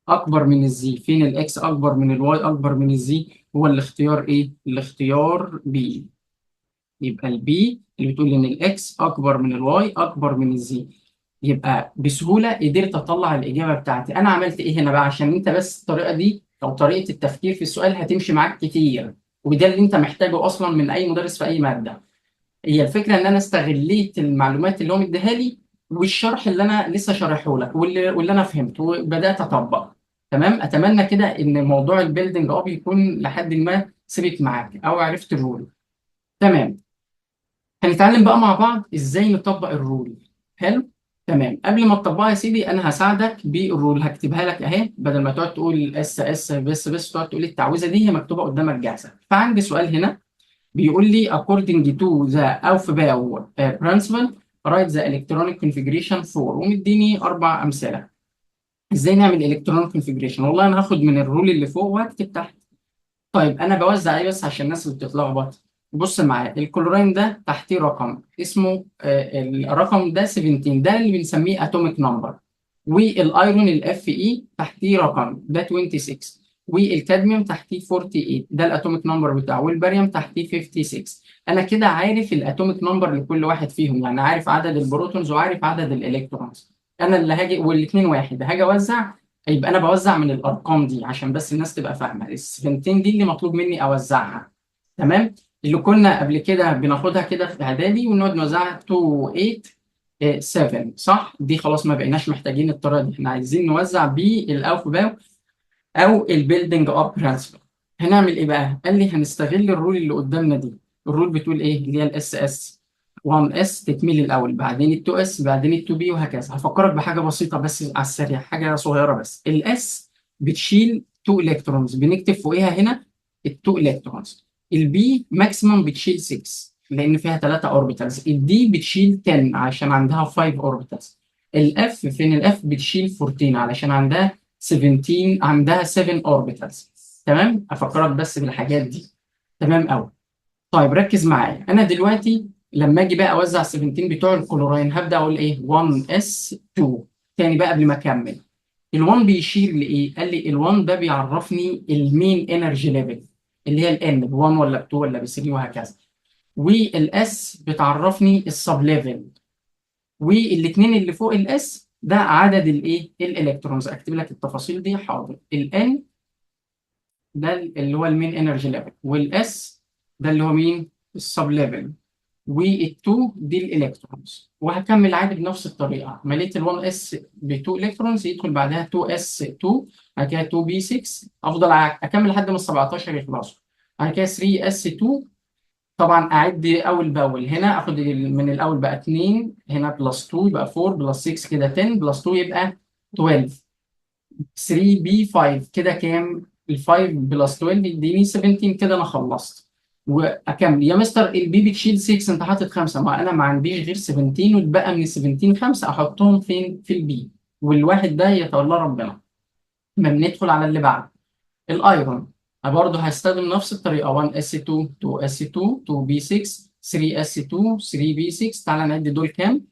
اكبر من الزي. فين الاكس اكبر من الواي اكبر من الزي؟ هو الاختيار ايه؟ الاختيار بي. يبقى البي اللي بتقول ان الاكس اكبر من الواي اكبر من الزي. يبقى بسهوله قدرت اطلع الاجابه بتاعتي. انا عملت ايه هنا بقى؟ عشان انت بس الطريقه دي او طريقه التفكير في السؤال هتمشي معاك كتير، وده اللي انت محتاجه اصلا من اي مدرس في اي ماده. هي الفكره ان انا استغليت المعلومات اللي هو مديها لي، والشرح اللي انا لسه شارحه لك، واللي انا فهمته وبدات اطبق. تمام. اتمنى كده ان موضوع البيلدينج اب يكون لحد ما ثبت معاك او عرفت الرول. تمام. هنتعلم بقى مع بعض ازاي نطبق الرول. حلو. تمام. قبل ما تطبقها يا سيدي انا هساعدك بالرول، هكتبها لك اهي، بدل ما تقعد تقول اس اس بس تقعد تقول التعويذه دي، هي مكتوبه قدامك جاهزه. فعندي سؤال هنا بيقول لي according to the Aufbau principle write the electronic configuration for، ومديني 4 امثله. ازاي نعمل الكترونيك كونفيجريشن؟ والله انا هاخد من الرول اللي فوق وهكتب تحت. طيب انا بوزع ايه بس عشان الناس اللي بتتلخبط؟ بص معايا، الكلوراين ده تحتيه رقم اسمه الرقم ده 17، ده اللي بنسميه اتوميك نمبر. والايرون الاف اي تحتيه رقم ده 26، والكادميوم تحتيه 48، ده الاتوميك نمبر بتاعه. والباريوم تحتيه 56. انا كده عارف الاتوميك نمبر لكل واحد فيهم، يعني عارف عدد البروتونز وعارف عدد الالكترونز. انا اللي هاجي والاثنين واحد هاجي اوزع. يبقى انا بوزع من الارقام دي عشان بس الناس تبقى فاهمه. السفنتين دي اللي مطلوب مني اوزعها. تمام. اللي كنا قبل كده بناخدها كده في اعدادي ونقعد نوزعها 2 8 7، صح؟ دي خلاص ما بقيناش محتاجين الطريقه دي، احنا عايزين نوزع بالاوفباو او البيلدينج اب برنسبل. هنعمل ايه بقى؟ قال لي هنستغل الرول اللي قدامنا دي. الرول بتقول ايه؟ اللي هي الاس اس 1 اس تكميل الاول، بعدين ال 2 اس، بعدين ال 2 بي، وهكذا. هفكرك بحاجه بسيطه بس على السريع، حاجه صغيره بس. الاس بتشيل 2 الكترونز، بنكتب فوقيها هنا ال 2 الكترونز. البي ماكسيموم بتشيل 6 لان فيها 3 اوربيتالز. الدي بتشيل 10 عشان عندها 5 اوربيتالز. الاف فين؟ الاف بتشيل 14 علشان عندها 17، عندها 7 اوربيتالز. تمام، افكرك بس بالحاجات دي. تمام قوي. طيب ركز معايا، انا دلوقتي لما اجي بقى اوزع 17 بتوع الكلورين هبدا اقول ايه؟ 1s2. تاني بقى قبل ما اكمل، ال1 بيشير لايه؟ قال لي ال1 ده بيعرفني المين انرجي ليفل، اللي هي الان ب1 ولا ب2 ولا ب3 وهكذا. والاس بتعرفني السب ليفل. والاثنين اللي فوق الاس ده عدد الايه؟ الالكترونز. اكتب لك التفاصيل دي حاضر. الان ده اللي هو المين انرجي ليفل، والاس ده اللي هو مين؟ السب ليفل. وال2 دي الالكترونز. وهكمل عادي بنفس الطريقه، مليت ال1 اس ب 2 الكترونز يدخل بعدها 2 اس 2، بعد كده 2 بي 6، افضل اكمل لحد ما ال 17 يخلصوا. بعد كده 3 اس 2. طبعا اعد اول باول، هنا اخد من الاول بقى 2، هنا بلس 2 يبقى 4 بلس 6 كده 10 بلس 2 يبقى 12. 3 بي 5 كده كام؟ ال 5 بلس 12 يديني 17. كده انا خلصت. واكمل يا مستر البي بتشيل 6 انت حاطط 5، ما انا ما عنديش غير 17 واتبقى من ال 17 5 احطهم فين؟ في البي. والواحد ده يتولى ربنا. ما بندخل على اللي بعده. الايرون انا برضه هستخدم نفس الطريقه، 1 اس 2 2 اس 2 2 بي 6 3 اس 2 3 بي 6. تعالى نعد دول كام؟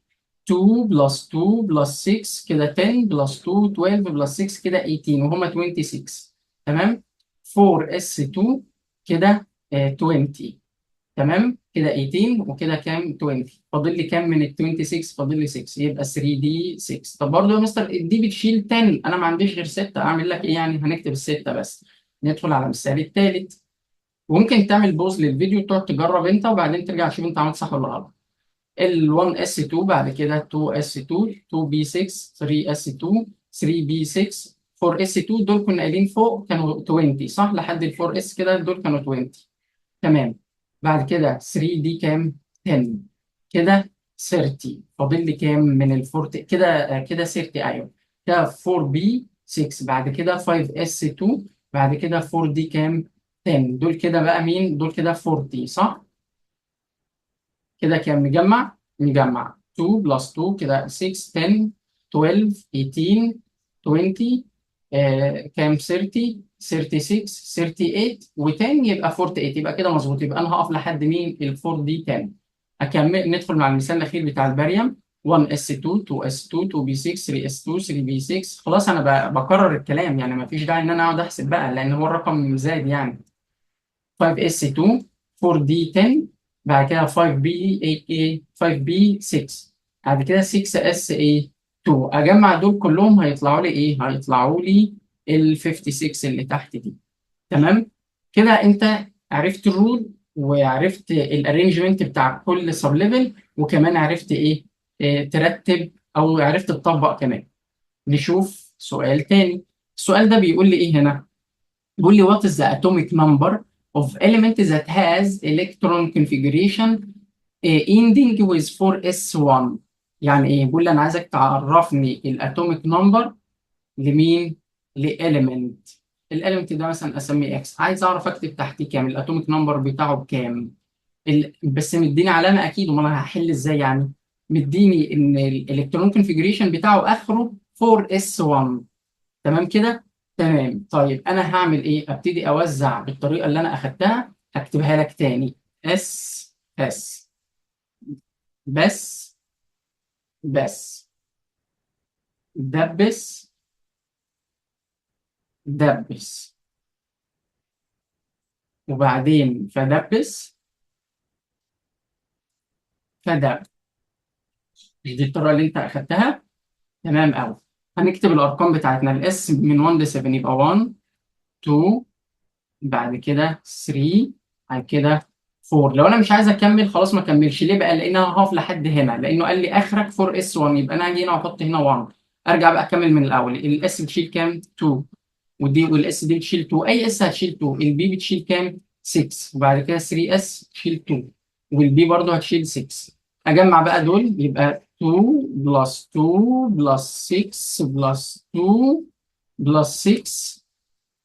2 بلس 2 بلس 6 كده 10 بلس 2 12 بلس 6 كده 18 وهما 26. تمام. 4 اس 2 كده 20. تمام كده 18 وكده كام؟ 20. فاضل لي كام من ال 26؟ فاضل لي 6 يبقى 3 دي 6. طب برضه يا مستر دي بتشيل 10، انا ما عنديش غير 6، اعمل لك ايه يعني؟ هنكتب الستة بس. ندخل على المثال الثالث. وممكن تعمل بوز للفيديو تقعد تجرب انت وبعدين ترجع تشوف انت عملت صح ولا غلط. ال 1 اس 2 بعد كده 2 اس 2 2 بي 6 3 اس 2 3 بي 6 4 اس 2. دول كنا قايلين فوق كانوا 20 صح؟ لحد ال 4 اس كده دول كانوا 20. تمام. بعد كده 3 دي كام؟ 10. كده 30. فاضل لي كام من ال 40 كده؟ كده 30 ايوه. كده 4 بي 6 بعد كده 5 اس 2 بعد كده 4 دي كام؟ 10. دول كده بقى مين؟ دول كده 40 صح؟ كده كام؟ نجمع. نجمع 2 بلس 2 كده 6 10 12 18 20 كام؟ 30 36 38 و10 يبقى 48. يبقى كده مظبوط. يبقى انا هقف لحد مين؟ ال 4 دي 10. اكمل ندخل مع المثال الاخير بتاع الباريوم. 1 اس 2 2 اس 2 2 بي 6 3 اس 2 3 بي 6. خلاص انا بكرر الكلام يعني، ما فيش داعي ان انا اقعد احسب بقى لان هو الرقم زاد يعني. 5 اس 2 4 دي 10 بعد كده 5 بي 8 5 بي 6 بعد كده 6 اس اي 2. اجمع دول كلهم هيطلعوا لي ايه؟ هيطلعوا لي ال 56 اللي تحت دي. تمام. كده انت عرفت الرول وعرفت الارينجمنت بتاع كل سب ليفل، وكمان عرفت ايه؟ ترتب او عرفت تطبق كمان. نشوف سؤال تاني. السؤال ده بيقول لي ايه هنا؟ بيقول لي what is the atomic number of element that has electron configuration ending with 4s1. يعني ايه؟ بيقول لي انا عايزك تعرفني الاتوميك نمبر لمين؟ لإيليمنت. الإيليمنت ده مثلا اسميه اكس، عايز اعرف اكتب تحتيه كام، الاتوميك نمبر بتاعه بكام. بس مديني علامه اكيد، امال انا هحل ازاي يعني؟ مديني ان الالكترون كونفيجريشن بتاعه اخره 4s1. تمام كده. تمام. طيب انا هعمل ايه؟ ابتدي اوزع بالطريقه اللي انا اخدتها. هكتبها لك تاني. اس اس بس بس دبس دبس وبعدين فدبس فدب. مش دي الطريقه اللي انت اخدتها؟ تمام قوي. هنكتب الارقام بتاعتنا. الاس من 1 ل 7 يبقى 1 2 بعد كده 3 بعد كده 4. لو انا مش عايز اكمل خلاص ما اكملش. ليه بقى؟ لان انا هقف لحد هنا، لانه قال لي اخرك 4 اس 1 يبقى انا هاجي هنا واحط هنا 1. ارجع بقى اكمل من الاول. الاس بتشيل كام؟ 2. ودي والاس دي بتشيل 2. اي اس هتشيل 2. البي بتشيل كام؟ 6. وبعد كده 3 اس تشيل 2 والبي برضه هتشيل 6. اجمع بقى دول يبقى 2 بلس 2 بلس 6 بلس 2 بلس 6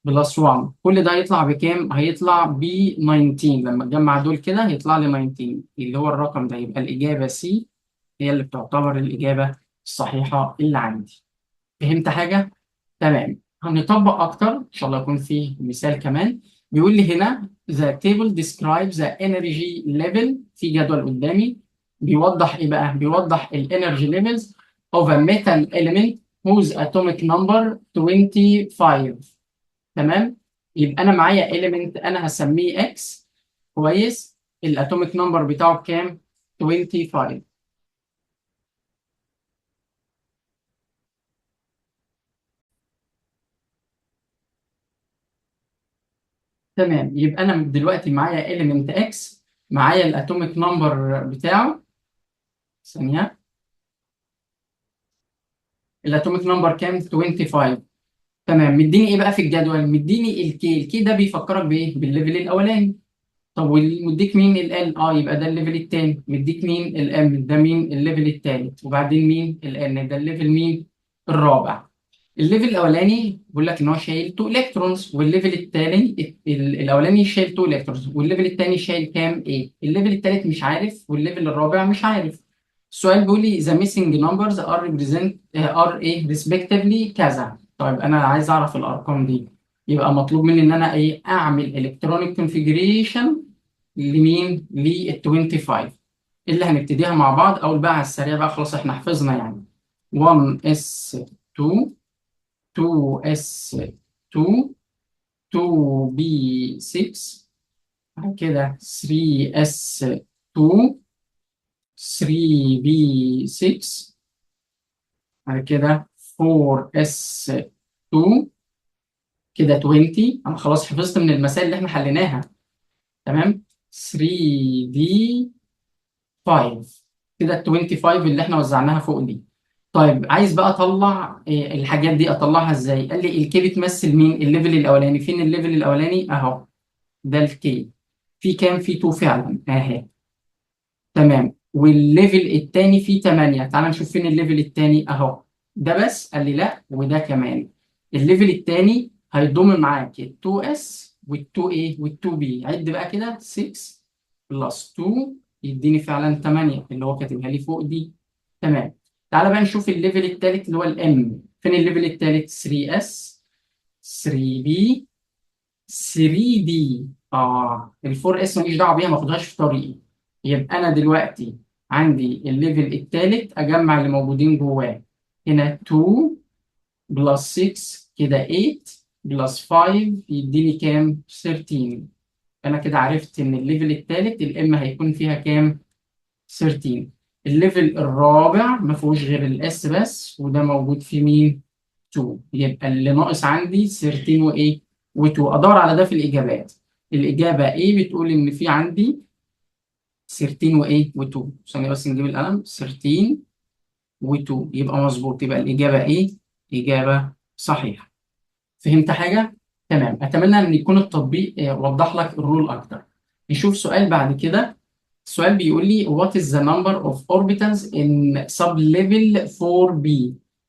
بلس 1. كل ده هيطلع بكام؟ هيطلع ب 19. لما تجمع دول كده هيطلع لي 19 اللي هو الرقم ده. يبقى الإجابة سي هي اللي بتعتبر الإجابة الصحيحه اللي عندي. فهمت حاجه؟ تمام. هنطبق اكتر ان شاء الله، يكون فيه مثال كمان. بيقول لي هنا the table describes the energy level، في جدول قدامي بيوضح ايه بقى؟ بيوضح ال energy levels of a metal element whose atomic number 25. تمام. يبقى انا معايا element انا هسميه x. كويس. الاتوميك نمبر بتاعه بكام؟ 25. تمام. يبقى انا دلوقتي معايا element x، معايا الاتوميك نمبر بتاعه. ثانيه. الاتوميك نمبر كام؟ 25. تمام. مديني ايه بقى في الجدول؟ مديني الكي ده بيفكرك بايه؟ بالليفل الاولاني. طب ومديك مين؟ ال يبقى ده الليفل الثاني. مديك مين؟ الام، ده مين؟ الليفل الثالث. وبعدين مين؟ الان، ده الليفل مين؟ الرابع. الليفل الاولاني بيقول لك ان هو شايل 2 الكترونز، والليفل الثاني الاولاني شايل 2 الكترونز، والليفل الثاني شايل كام؟ ايه. الليفل الثالث مش عارف، والليفل الرابع مش عارف. السؤال بيقول لي the missing numbers are represent are ايه respectively كذا. طيب انا عايز اعرف الارقام دي، يبقى مطلوب مني ان انا ايه؟ اعمل الكترونيك كونفيجريشن لمين؟ لل 25 اللي هنبتديها مع بعض. اول بقى على السريع بقى، خلاص احنا حفظنا يعني 1s2، 2s2، 2b6، بعد كده 3s2، 3b6، بعد كده 4s2، كده 20. انا خلاص حفظت من المسائل اللي احنا حليناها. تمام. 3d 5، كده ال 25 اللي احنا وزعناها فوق دي. طيب عايز بقى اطلع الحاجات دي، اطلعها ازاي؟ قال لي الكي بتمثل مين؟ الليفل الاولاني. فين الليفل الاولاني؟ اهو، ده الكي. في كام؟ في 2 فعلا اهي. تمام. والليفل الثاني فيه 8. تعال نشوف فين الليفل الثاني اهو. ده بس؟ قال لي لا، وده كمان. الليفل الثاني هيضم معاك ال 2 اس وال 2 ايه وال 2 بي. عد بقى كده 6 بلس 2 يديني فعلا 8 اللي هو كاتبها لي فوق دي. تمام. تعال بقى نشوف الليفل الثالث اللي هو الام. فين الليفل الثالث؟ 3 اس، 3 بي، 3 دي. الفور اس ماليش دعوه بيها، ما اخدهاش في طريقي. يبقى انا دلوقتي عندي الليفل الثالث، اجمع اللي موجودين جواه. هنا 2 بلس 6 كده 8 بلس 5 يديني كام؟ 13. انا كده عرفت ان الليفل الثالث الام هيكون فيها كام؟ 13. الليفل الرابع ما فيهوش غير الاس بس، وده موجود فيه مين؟ 2. يبقى اللي ناقص عندي 13 وايه؟ و2. ادور على ده في الاجابات. الاجابه ايه؟ بتقول ان في عندي 13 وايه؟ و2. ثانيه بس نجيب القلم. 13 و2 يبقى مظبوط. يبقى الاجابه ايه؟ اجابه صحيحه. فهمت حاجه؟ تمام. اتمنى ان يكون التطبيق وضح لك الرول اكتر. نشوف سؤال بعد كده. السؤال بيقول لي what is the number of orbitals in sublevel 4b.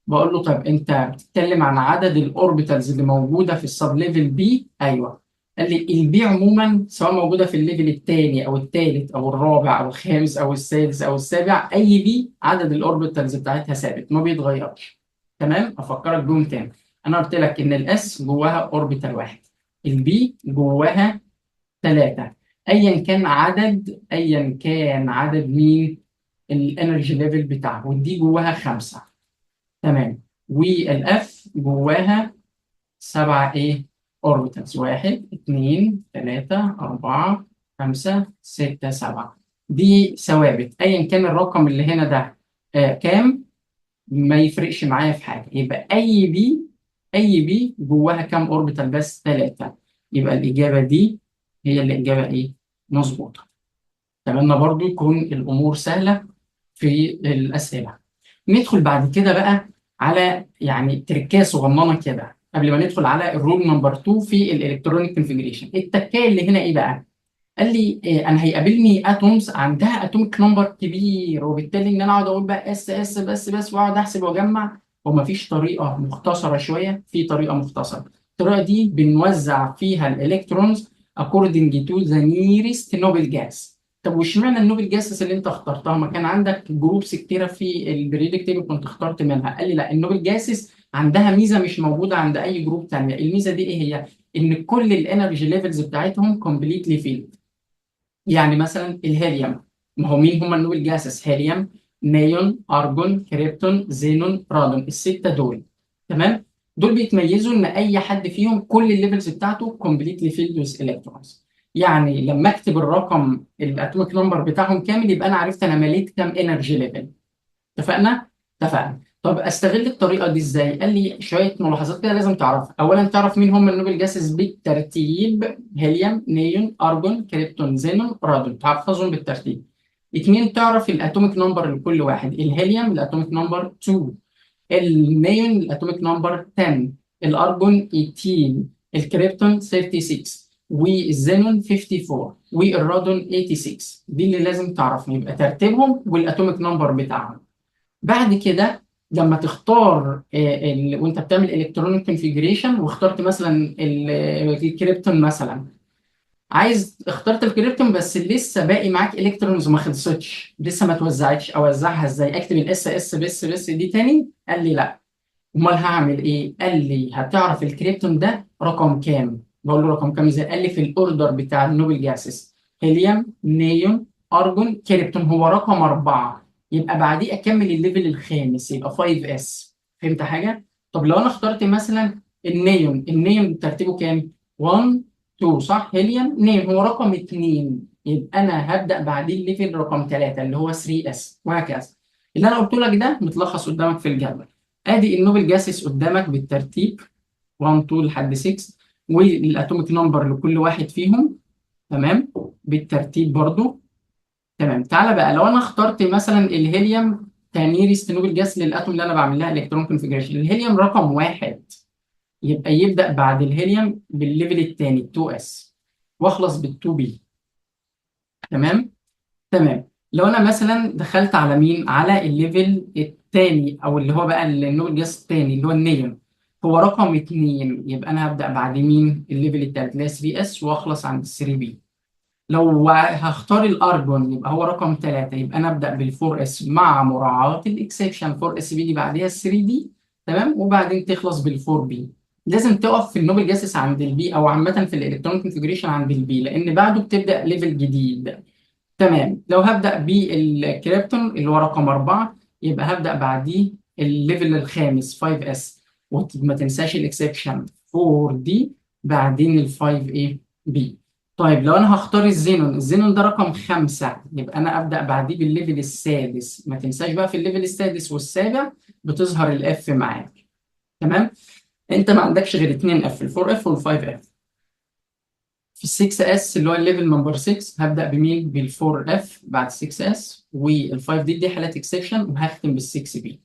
بقول له طب انت بتتكلم عن عدد الاوربيتالز اللي موجوده في السب ليفل بي؟ ايوه. قال لي البي عموما سواء موجوده في الليفل الثاني او الثالث او الرابع او الخامس او السادس او السابع، اي بي عدد الاوربيتالز بتاعتها ثابت ما بيتغيرش. تمام. افكرك بيهم تاني. انا قلت لك ان الاس جواها اوربيتال واحد، البي جواها ثلاثة. ايا كان عدد مين؟ الانرجي ليفل بتاعه. ودي جواها 5. تمام. والاف جواها 7 ايه؟ اوربيتالز. 1 2 3 4 5 6 7. دي ثوابت. ايا كان الرقم اللي هنا ده كام، ما يفرقش معايا في حاجه. يبقى اي بي جواها كام اوربيتال؟ بس 3. يبقى الاجابه دي هي الاجابه ايه؟ مظبوطه. اتمنى برضو يكون الامور سهله في الاسئله. ندخل بعد كده بقى على يعني تركية صغننه كده قبل ما ندخل على الرول نمبر 2 في الالكترونيك كونفيجريشن. التكايه اللي هنا ايه بقى؟ قال لي انا هيقابلني اتومز عندها اتوميك نمبر كبير، وبالتالي ان انا اقعد اقول بقى اس اس بس واقعد احسب واجمع. ومفيش طريقه مختصره شويه؟ في طريقه مختصره. الطريقه دي بنوزع فيها الالكترونز according to the nearest noble gas. طب واشمعنى النوبل جاسس اللي انت اخترتها؟ ما كان عندك جروبس كتيره في البريدك تيبل كنت اخترت منها. قال لي لا، النوبل جاسس عندها ميزه مش موجوده عند اي جروب تانية. الميزه دي ايه هي؟ ان كل الانرجي ليفلز بتاعتهم كومبليتلي فيلد. يعني مثلا الهيليوم، ما هو مين هم النوبل جاسس؟ هيليوم، نيون، ارجون، كريبتون، زينون، رادون، السته دول. تمام. دول بيتميزوا ان اي حد فيهم كل الليفلز بتاعته كومبليتلي فيلد ويز الكترونز. يعني لما اكتب الرقم الاتوميك نمبر بتاعهم كامل، يبقى انا عرفت انا مليت كام انرجي ليفل. اتفقنا؟ اتفقنا. طب استغل الطريقه دي ازاي؟ قال لي شويه ملاحظات كده لازم تعرفها. اولا تعرف مين هم النوبل جاسز بالترتيب: هيليوم، نيون، ارجون، كريبتون، زينون، رادون. تحفظهم بالترتيب. اتنين، تعرف الاتوميك نمبر لكل واحد: الهيليوم الاتوميك نمبر 2، النيون الاتوميك نمبر 10، الارجون 18، الكريبتون 36، والزينون 54، والرادون 86. دي اللي لازم تعرفهم، يبقى ترتيبهم والاتوميك نمبر بتاعهم. بعد كده لما تختار وانت بتعمل الكترونيك كونفيجريشن واخترت مثلا الكريبتون مثلا، عايز اخترت الكريبتون بس لسه باقي معاك الكترونز ما خلصتش، لسه ما توزعتش، اوزعها ازاي؟ اكتب الاس اس بس دي تاني؟ قال لي لا. امال هعمل ايه؟ قال لي هتعرف الكريبتون ده رقم كام. بقول له رقم كام ازاي؟ قال لي في الاوردر بتاع النوبل جاسس: هيليوم، نيون، ارجون، كريبتون. هو رقم 4، يبقى بعديه اكمل الليفل الخامس يبقى 5 اس. فهمت حاجه؟ طب لو انا اخترت مثلا النيون، النيون ترتيبه كام؟ 1 2 صح؟ هيليوم نيون هو رقم 2، يبقى انا هبدا بعديه الليفل رقم 3 اللي هو 3 اس، وهكذا. اللي انا قلت لك ده متلخص قدامك في الجدول. ادي النوبل جاسس قدامك بالترتيب 1 2 لحد 6، والاتوميك نمبر لكل واحد فيهم. تمام. بالترتيب برضو. تمام. تعالى بقى لو انا اخترت مثلا الهيليوم كنيرست نوبل جاس للاتوم اللي انا بعمل لها الكترون كونفيجريشن، الهيليوم رقم واحد، يبقى يبدا بعد الهيليوم بالليفل الثاني 2 اس، واخلص بال 2 بي. تمام. تمام. لو انا مثلا دخلت على مين؟ على الليفل الثاني، او اللي هو بقى النوبل جاس الثاني اللي هو النيون، هو رقم 2، يبقى انا هبدا بعد مين؟ الليفل الثالث اللي هي 3 اس، واخلص عند 3 بي. لو هختار الارجون يبقى هو رقم 3، يبقى انا ابدا بال 4 اس مع مراعاه الاكسبشن 4 اس بيجي بعديها 3 دي. تمام. وبعدين تخلص بال 4 بي. لازم تقف في النوبل جاسس عند البي، او عامه في الالكترون كونفجريشن عند البي، لان بعده بتبدا ليفل جديد. تمام. لو هبدأ بالكريبتون اللي هو رقم 4، يبقى هبدأ بعديه الليفل الخامس 5S، وما تنساش الاكسبشن 4D، بعدين ال 5A B. طيب لو انا هختار الزينون، الزينون ده رقم 5، يبقى انا ابدأ بعديه بالليفل السادس. ما تنساش بقى في الليفل السادس والسابع بتظهر الاف معاك. تمام. انت ما عندكش غير 2 اف: ال 4 اف وال 5 اف. في ال 6 اس اللي هو الليفل نمبر 6 هبدا بمين؟ بال 4 اف بعد 6 اس، وال 5 دي حالات اكسبشن، وهختم بال 6 بي.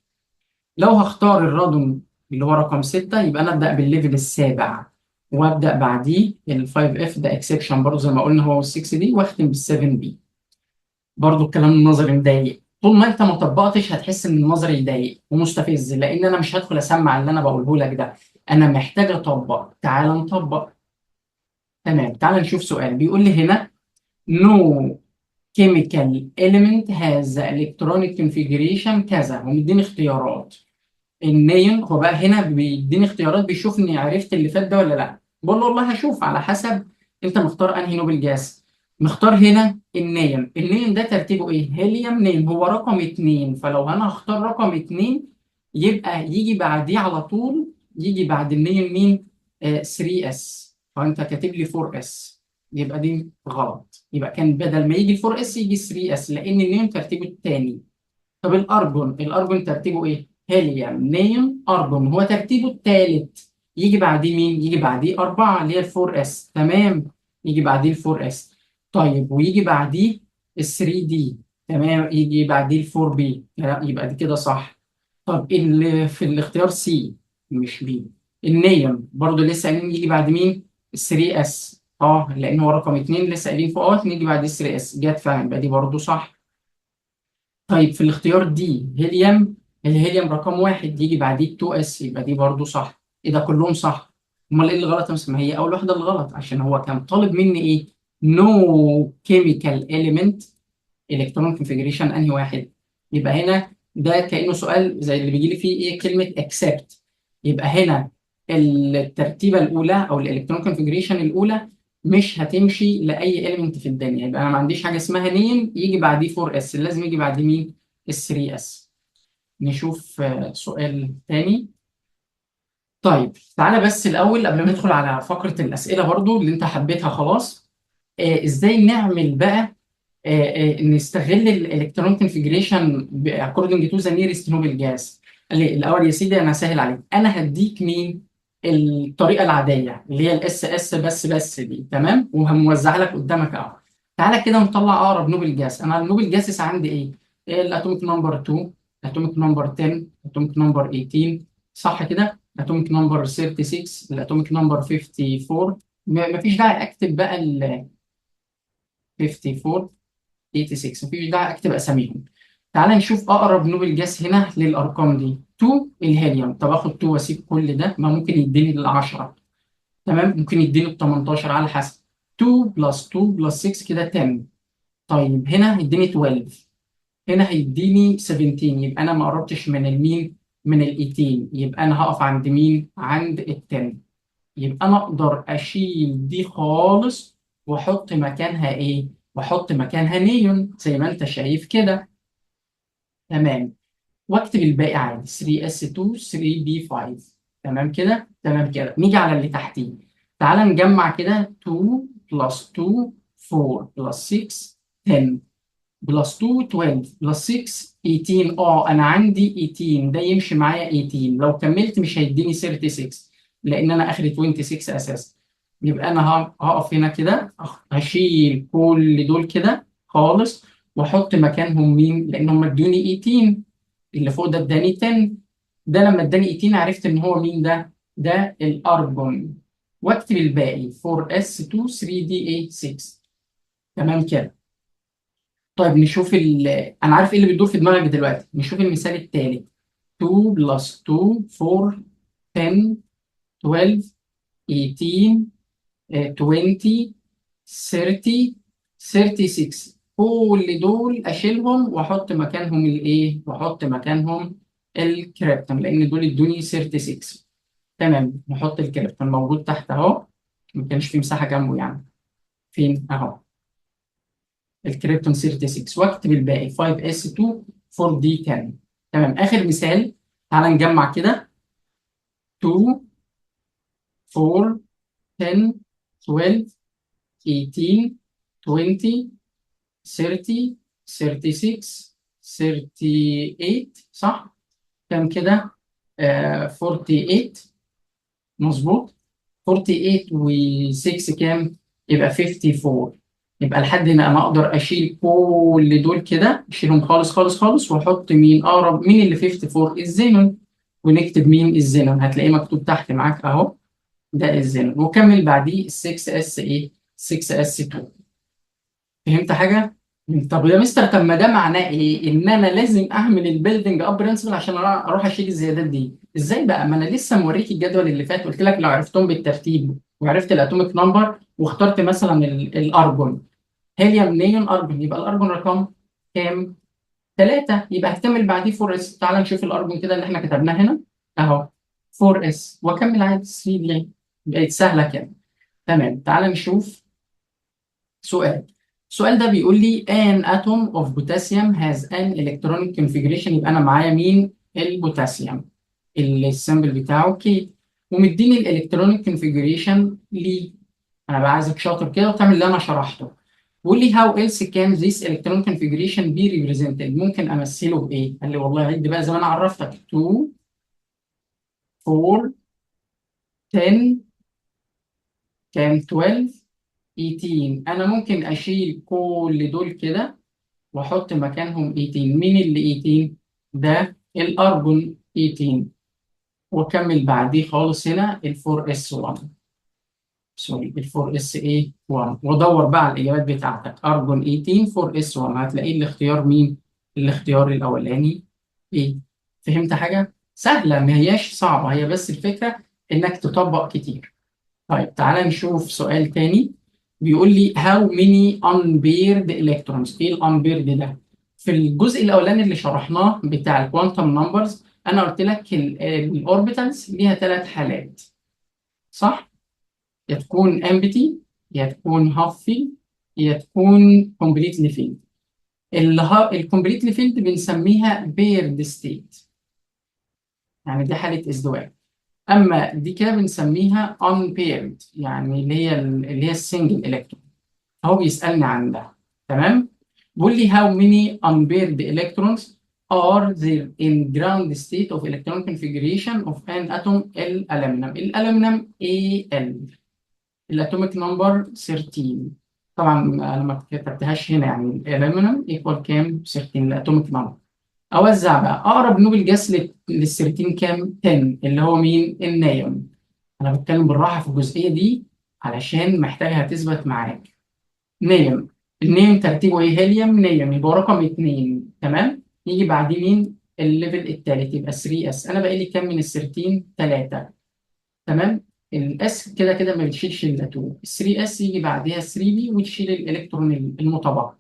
لو هختار الرادون اللي هو رقم 6، يبقى انا ابدا بالليفل السابع، وابدا بعديه ال 5 اف ده اكسبشن برضه زي ما قلنا هو، وال 6 دي، واختم بال 7 بي. برضه الكلام النظري مضايق، طول ما انت ما طبقتش هتحس ان النظري يضايق ومستفز، لان انا مش هدخل اسمع اللي انا بقوله لك ده، انا محتاج اطبق. تعال نطبق. تمام. تعال نشوف سؤال بيقول لي هنا: No chemical element has the electronic configuration كذا، ومديني اختيارات. النيون هو بقى هنا بيديني اختيارات، بيشوفني عرفت اللي فات ده ولا لا. بقول له والله هشوف على حسب انت مختار انهي نوبل جاز. مختار هنا النيون. النيون ده ترتيبه ايه؟ هيليوم نيون هو رقم 2، فلو انا هختار رقم 2 يبقى يجي بعديه على طول، يجي بعد النيون مين؟ 3 اس، فانت كاتب لي 4 اس، يبقى دي غلط. يبقى كان بدل ما يجي 4 اس يجي 3 اس، لان النيون ترتيبه الثاني. طب الارجون، الارجون ترتيبه ايه؟ هيليوم نيون ارجون هو ترتيبه الثالث، يجي بعديه مين؟ يجي بعديه 4 اللي هي ال 4 اس. تمام. يجي بعديه ال 4 اس. طيب ويجي بعديه ال 3 دي. تمام. يجي بعديه ال 4 بي. يبقى دي كده صح. طب اللي في الاختيار سي مش بي، النيون برضه لسه قايلين يجي بعد مين؟ ال 3 اس. لان هو رقم 2 لسه قايلين فوق نيجي بعد ال 3 اس، جت فعلا، يبقى دي برضه صح. طيب في الاختيار دي هيليوم، الهيليوم رقم 1 يجي بعديه 2 اس، يبقى دي برضو صح. ايه ده كلهم صح؟ امال ايه اللي غلط يا مستر؟ ما هي اول واحده اللي غلط، عشان هو كان طالب مني ايه؟ نو كيميكال اليمنت الكترون كونفيجريشن انهي واحد؟ يبقى هنا ده كانه سؤال زي اللي بيجي لي فيه ايه كلمه اكسبت. يبقى هنا الترتيبه الاولى او الالكترون كونفيجريشن الاولى مش هتمشي لاي اليمنت في الدنيا. يبقى انا ما عنديش حاجه اسمها نيم يجي بعديه 4 اس، لازم يجي بعديه مين؟ ال 3 اس. نشوف سؤال تاني. طيب تعالى بس الاول قبل ما ندخل على فقره الاسئله برضو اللي انت حبيتها خلاص، ازاي نعمل بقى نستغل الالكترون كونفيجريشن according to the nearest noble gas. قال لي الاول يا سيدي انا هسهل عليك، انا هديك مين؟ الطريقه العاديه اللي هي الاس اس بس دي تمام، وهموزعها لك قدامك اهو. تعالى كده نطلع اقرب نوبل جاس. انا النوبل جاسس عندي ايه؟ الاتوميك نمبر 2، الاتوميك نمبر 10، الاتوميك نمبر 18، صح كده؟ الاتوميك نمبر 36، الاتوميك نمبر 54. مفيش داعي اكتب بقى ال 54 86، مفيش داعي اكتب اساميهم. تعال نشوف اقرب نوبل جاس هنا للارقام دي. 2 الهيليوم. طب اخد 2 واسيب كل ده، ما ممكن يديني ال 10 تمام، ممكن يديني ال 18 على حسب. 2 بلس 2 بلس 6 كده 10. طيب هنا هيديني 12، هنا هيديني 17. يبقى انا ما قربتش من المين؟ من ال 18. يبقى انا هقف عند مين؟ عند ال 10. يبقى انا اقدر اشيل دي خالص واحط مكانها ايه؟ واحط مكانها نيون زي ما انت شايف كده. تمام. واكتب الباقي عادي 3s2 3b5. تمام كده، تمام كده. نيجي على اللي تحتيه. تعال نجمع كده 2 بلس 2 4 بلس 6 10 بلس 2 12 بلس 6 18. انا عندي 18، ده يمشي معايا 18. لو كملت مش هيديني 36 لان انا اخري 26 اساسا. يبقى انا هقف هنا كده، هشيل كل دول كده خالص واحط مكانهم مين؟ لان هم ادوني 18. اللي فوق ده اداني 10، ده لما اداني 18 عرفت ان هو مين ده؟ ده الارجون. واكتب الباقي 4s2 3da6. تمام كده. طيب نشوف انا عارف ايه اللي بيدور في دماغك دلوقتي. نشوف المثال التالي. 2 بلس 2 4 10 12 18 20 30 36. كل دول اشيلهم واحط مكانهم الايه؟ واحط مكانهم الكريبتون لان دول ادوني 36. تمام، نحط الكريبتون موجود تحت اهو، ما كانش في مساحه جنبه يعني. فين اهو الكريبتون 36، واكتب الباقي 5s2 4d10. تمام. اخر مثال. تعال نجمع كده 2 4 10 12 18 20 30 36 38. صح؟ كام كده؟ 48. مظبوط. 48 و6 كام؟ يبقى 54. يبقى لحد هنا انا اقدر اشيل كل دول كده، اشيلهم خالص خالص خالص واحط مين اقرب؟ مين اللي 54؟ الزينون. ونكتب مين الزينون؟ هتلاقيه مكتوب تحت معاك اهو، ده الزينون. وكمل بعديه ال 6 اس ايه؟ 6 اس 2. فهمت حاجه؟ طب يا مستر، طب ما ده معناه ايه؟ ان انا لازم اعمل البيلدنج اب برنسبل عشان اروح اشيل الزيادات دي. ازاي بقى؟ ما انا لسه موريك الجدول اللي فات، قلت لك لو عرفتهم بالترتيب وعرفت الاتوميك نمبر واخترت مثلا الارجون، هيليوم نيون ارجون، يبقى الارجون رقم كام؟ 3. يبقى هكمل بعديه 4 اس. تعال نشوف الارجون كده اللي احنا كتبناه هنا اهو 4 اس، واكمل عادي 3 ليه؟ بقت سهله كده. تمام. تعال نشوف سؤال. السؤال ده بيقول لي an atom of potassium has an electronic configuration. يبقى انا معايا مين؟ البوتاسيوم اللي السمبل بتاعه كي، ومديني الالكترونيك كونفيجريشن ليه. انا بقى عايزك شاطر كده وتعمل اللي انا شرحته. بيقول لي how else can this electronic configuration be represented؟ ممكن امثله بايه؟ قال لي والله عد بقى زي ما انا عرفتك 2 4 10 كام 12 18. انا ممكن اشيل كل دول كده واحط مكانهم 18. مين اللي 18؟ ده الارجون 18. واكمل بعديه خالص هنا ال 4 اس 1، سوري ال 4 اس ايه 1. وادور بقى على الاجابات بتاعتك. ارجون 18 4 اس 1، هتلاقي الاختيار مين؟ الاختيار الاولاني ايه. فهمت حاجه؟ سهله، ما هياش صعبه، هي بس الفكره انك تطبق كتير. طيب تعالى نشوف سؤال تاني. بيقول لي how many unpaired electrons. ايه الانبيرد ده؟ في الجزء الاولاني اللي شرحناه بتاع الكوانتم نمبرز انا قلت لك الاوربيتالز ليها ثلاث حالات، صح؟ يا تكون empty، يا تكون half filled، يا تكون completely filled. الكومبليتلي فيلد بنسميها بيرد ستيت، يعني دي حالة ازدواج. اما دي كده بنسميها unpaired، يعني اللي هي السنجل الكترون. هو بيسألني عن ده. تمام. بيقول لي how many unpaired electrons are there in ground state of electron configuration of an atom الألمنيوم Al الاتوميك نمبر 13. طبعا انا ما كتبتهاش هنا، يعني الالومنيوم ايكوال كام؟ 13 الاتوميك نمبر. اوزع بقى اقرب نوبل جاس لل 13 كام؟ 10 اللي هو مين؟ النيون. انا بتكلم بالراحه في الجزئيه دي علشان محتاجها تثبت معاك. نيون، النيون ترتيبه ايه؟ هيليوم نيون، يبقى رقم 2. تمام. يجي بعديه مين؟ الليفل الثالث يبقى 3 اس. انا باقي لي كام من ال 13؟ 3. تمام. الاس كده كده ما بتشيلش الا 2. ال 3 اس يجي بعدها 3 بي وتشيل الالكترون المتبقي.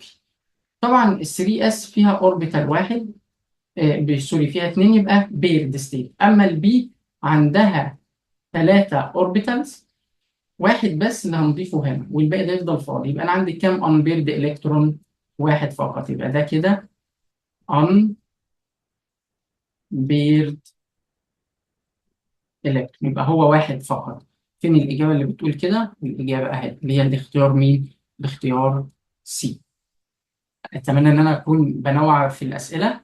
طبعا ال 3 اس فيها اوربيتال واحد، سوري فيها اثنين، يبقى بيرد ستيت. اما البي عندها ثلاثه اوربيتالز، واحد بس اللي هنضيفه هنا والباقي ده يفضل فاضي. يبقى انا عندي كام ان بيرد الكترون؟ واحد فقط. يبقى ده كده ان بيرد الكترون، يبقى هو واحد فقط. فين الاجابه اللي بتقول كده؟ الاجابه اهي اللي هي الاختيار مين؟ الاختيار سي. اتمنى ان انا اكون بنوع في الاسئله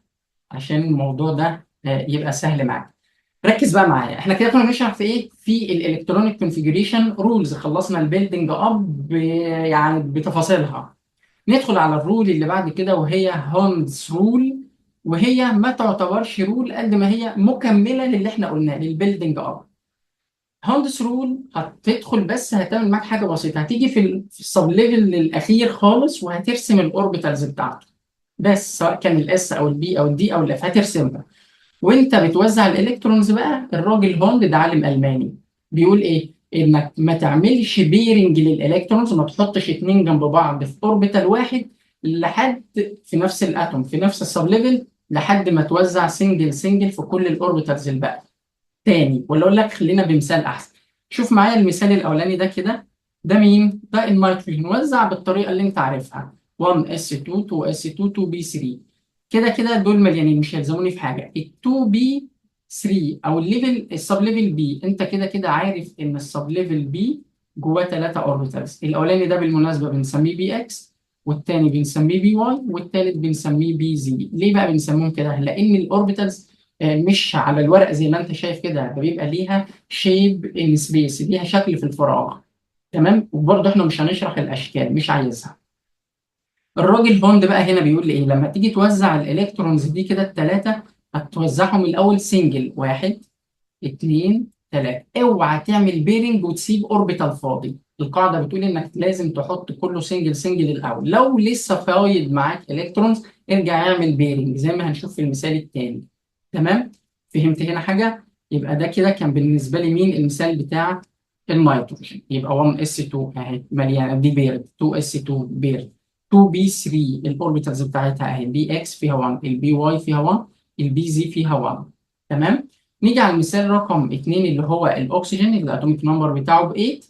عشان الموضوع ده يبقى سهل معاك. ركز بقى معايا، احنا كده كنا بنشرح في ايه؟ في الالكترونيك كونفيجريشن رولز. خلصنا البيلدينج اب يعني بتفاصيلها. ندخل على الرول اللي بعد كده وهي هوندز رول. وهي ما تعتبرش رول قد ما هي مكمله للي احنا قلناه للبيلدينج اب. هوندز رول هتدخل بس هتعمل معاك حاجه بسيطه، هتيجي في السب ليفل الاخير خالص وهترسم الاوربيتالز بتاعته بس، سواء كان الاس او البي او الدي او الاف هترسمها. وانت بتوزع الالكترونز بقى، الراجل هوند ده عالم الماني بيقول ايه؟ انك ما تعملش بيرنج للالكترونز، ما تحطش اتنين جنب بعض في اوربيتال واحد لحد في نفس الاتوم في نفس السب ليفل لحد ما توزع سنجل سنجل في كل الاوربيتالز الباقي. تاني ولا اقول لك خلينا بمثال احسن. شوف معايا المثال الاولاني ده كده. ده مين؟ ده النيتروجين وزع بالطريقه اللي انت عارفها 1s2 2s2 2b3. كده كده دول مليانين مش هيلزموني في حاجه. ال 2b3 او الليفل السب ليفل بي، انت كده كده عارف ان السب ليفل بي جواه ثلاثه اوربيتالز. الاولاني ده بالمناسبه بنسميه بي اكس، والتاني بنسميه بي واي، والتالت بنسميه بي زي. ليه بقى بنسميهم كده؟ لان الاوربيتالز مش على الورق زي ما انت شايف كده، ده بيبقى ليها شيب ان سبيس، ليها شكل في الفراغ. تمام. وبرضه احنا مش هنشرح الاشكال، مش عايزها. الراجل بوند بقى هنا بيقول لي ايه؟ لما تيجي توزع الالكترونز دي كده الثلاثه، هتوزعهم الاول سنجل، واحد اتنين تلاته. اوعى تعمل بيرنج وتسيب اوربيتال فاضي. القاعده بتقول انك لازم تحط كله سنجل سنجل الاول. لو لسه فايض معاك الكترونز ارجع اعمل بيرنج زي ما هنشوف في المثال الثاني. تمام. فهمت هنا حاجه؟ يبقى ده كده كان بالنسبه لي مين؟ المثال بتاع النيتروجين. يبقى 1s2 اهي مليانه دي بيرد، 2s2 بيرد، 2b3 الاوربيتالز بتاعتها اهي، البي اكس فيها 1، البي واي فيها 1، البي زي فيها 1. تمام. نيجي على المثال رقم 2 اللي هو الاكسجين اللي الاتوميك نمبر بتاعه ب 8.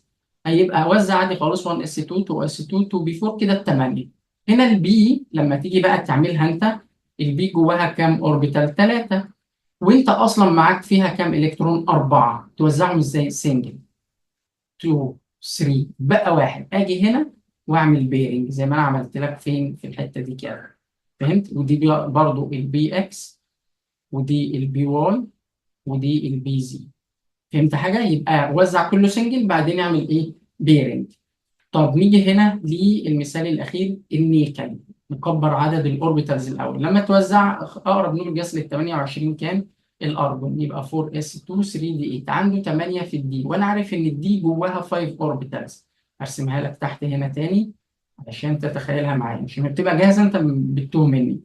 هيبقى وزع عادي خالص 1s2 2s2 2b4 كده 8. هنا البي لما تيجي بقى تعملها انت، البي جواها كام اوربيتال؟ 3. وانت اصلا معاك فيها كام الكترون؟ 4. توزعهم ازاي؟ سنجل 2 3 بقى واحد. اجي هنا واعمل بيرنج زي ما انا عملت لك فين؟ في الحته دي كده. فهمت؟ ودي برضو البي اكس، ودي البي واي، ودي البي زي. فهمت حاجه؟ يبقى وزع كله سنجل بعدين اعمل ايه؟ بيرنج. طب نيجي هنا للمثال الاخير النيكل. نكبر عدد الاوربيتالز الاول. لما توزع اقرب نوع جاس لل 28 كام؟ الارجون. يبقى 4s2 3d8 عنده 8 في الدي، وانا عارف ان الدي جواها 5 اوربيتالز. ارسمها لك تحت هنا تاني علشان تتخيلها معايا، مش لما بتبقى جاهزه انت بتتوه مني.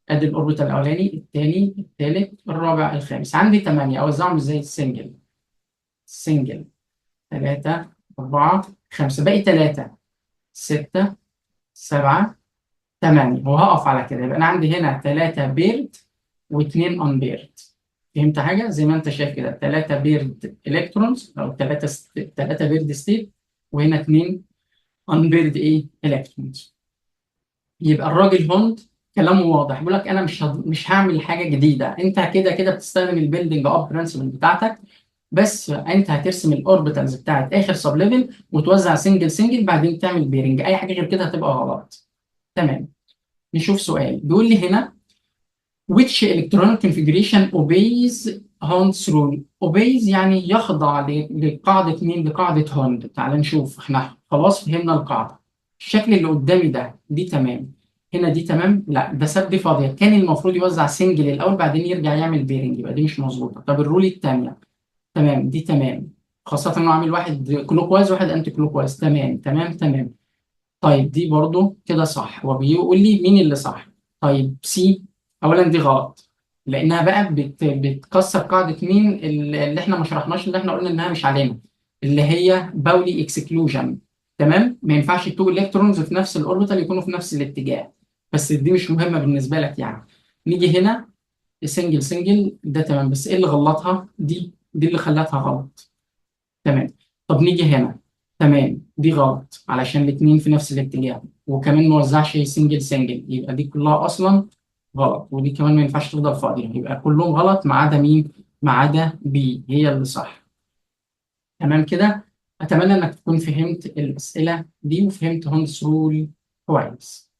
ادي الاوربيتال الاولاني، الثاني، الثالث، الرابع، الخامس. عندي 8. اوزعهم ازاي؟ السنجل سنجل 3 4 5 باقي 3. 6 7 8 وهقف على كده. يبقى انا عندي هنا 3 بيرد و2 انبيرد. فهمت حاجه؟ زي ما انت شايف كده 3 بيرد الكترونز او 3 بيرد ستيت، وهنا 2 انبيرد ايه الكترونز. يبقى الراجل هوند كلامه واضح، بيقول لك انا مش هعمل حاجه جديده، انت كده كده بتستخدم البيلدينج اب برنسبل بتاعتك، بس انت هترسم الاوربيتالز بتاعت اخر سب ليفل وتوزع سنجل سنجل، بعدين تعمل بيرنج. اي حاجه غير كده هتبقى غلط. تمام. نشوف سؤال بيقول لي هنا which electronic configuration obeys Hond's rule. obeys يعني يخضع لقاعدة مين؟ لقاعدة هوند. تعال نشوف، احنا خلاص فهمنا القاعدة. الشكل اللي قدامي ده دي تمام، هنا دي تمام، لا ده ساب دي فاضية، كان المفروض يوزع سنجل الأول بعدين يرجع يعمل بيرنج، يبقى دي مش مظبوطة. طب الرول التانية تمام، دي تمام، خاصة انه عامل واحد كلوك وايز واحد انتي كلوك وايز، تمام تمام تمام. طيب دي برضو كده صح، وبيقول لي مين اللي صح. طيب سي، اولا دي غلط، لانها بقى بتكسر قاعده مين اللي احنا ما شرحناش، اللي احنا قلنا انها مش علينا، اللي هي باولي اكسكلوجن. تمام، ما ينفعش تو الكترونز في نفس الاوربيتال يكونوا في نفس الاتجاه، بس دي مش مهمه بالنسبه لك يعني. نيجي هنا سنجل سنجل ده تمام، بس ايه اللي غلطها؟ دي اللي خلتها غلط. تمام. طب نيجي هنا، تمام دي غلط علشان الاثنين في نفس الاتجاه، وكمان ما وزعش سنجل سنجل، يبقى دي كلها اصلا غلط، ودي كمان ما ينفعش تفضل فاضيه، يبقى كلهم غلط ما عدا مين؟ ما عدا بي هي اللي صح. تمام كده. اتمنى انك تكون فهمت الاسئله دي وفهمت هوندس رول كويس.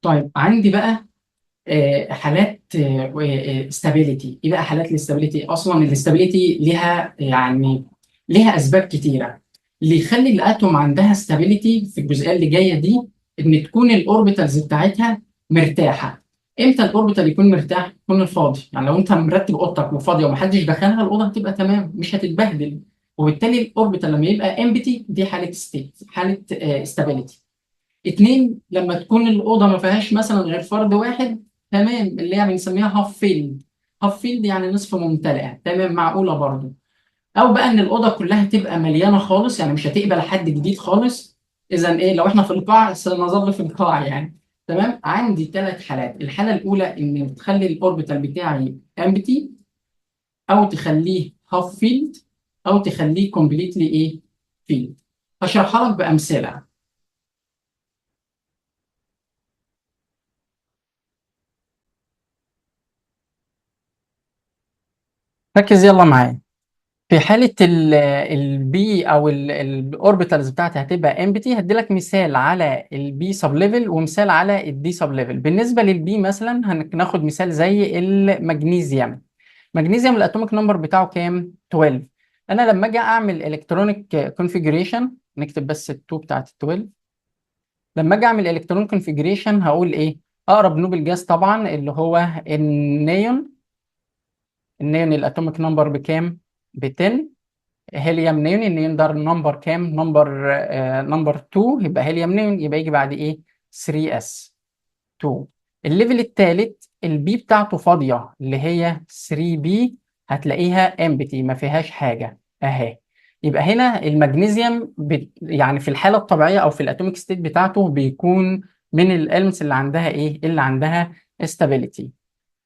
طيب عندي بقى حالات استابيليتي. ايه بقى حالات الاستابيليتي؟ اصلا الاستابيليتي ليها يعني ليها اسباب كتيره. اللي يخلي الاتوم عندها استابيليتي في الجزئيه اللي جايه دي ان تكون الاوربيتالز بتاعتها مرتاحه. امتى الاوربيتال يكون مرتاح؟ يكون فاضي. يعني لو انت مرتب اوضتك وفاضيه ومحدش دخلها، الاوضه هتبقى تمام مش هتتبهدل، وبالتالي الاوربيتال لما يبقى امبتي دي حاله ستيت، حاله استابيليتي. اتنين، لما تكون الأوضة ما فيهاش مثلا غير فرد واحد، تمام، اللي هي بنسميها هاف فيلد. هاف فيلد يعني نصف ممتلئة، تمام معقولة برضو. أو بقى إن الأوضة كلها تبقى مليانة خالص، يعني مش هتقبل حد جديد خالص. إذا إيه؟ لو إحنا في القاع سنظل في القاع يعني. تمام. عندي 3 حالات. الحالة الأولى إن تخلي الأوربيتال بتاعي امبتي، أو تخليه هاف فيلد، أو تخليه كومبليتلي إيه؟ فيلد. هشرحها لك بأمثلة. ركز يلا معايا. في حالة البي او الاوربيتالز بتاعتي هتبقى امبتي، هدي لك مثال على البي سب ليفل ومثال على الدي سب ليفل. بالنسبة للبي مثلا هناخد مثال زي المغنيسيوم. مغنيسيوم الاتوميك نمبر بتاعه كام؟ 12. انا لما اجي اعمل الكترونيك كونفيجريشن، نكتب بس ال2 بتاعت ال 12. لما اجي اعمل الكترونيك كونفيجريشن هقول ايه؟ اقرب نوبل جاز طبعا اللي هو النيون. النيون الاتوميك نمبر بكام؟ ب 10. هيليوم نيون، النيون ده نمبر كام؟ نمبر 2، يبقى هيليوم نيون يبقى يجي بعد ايه؟ 3 اس 2. الليفل الثالث البي بتاعته فاضيه اللي هي 3 بي، هتلاقيها امبتي ما فيهاش حاجه اهي. يبقى هنا المغنيسيوم يعني في الحاله الطبيعيه او في الاتوميك ستيت بتاعته بيكون من الالمنتس اللي عندها ايه؟ اللي عندها استابيليتي.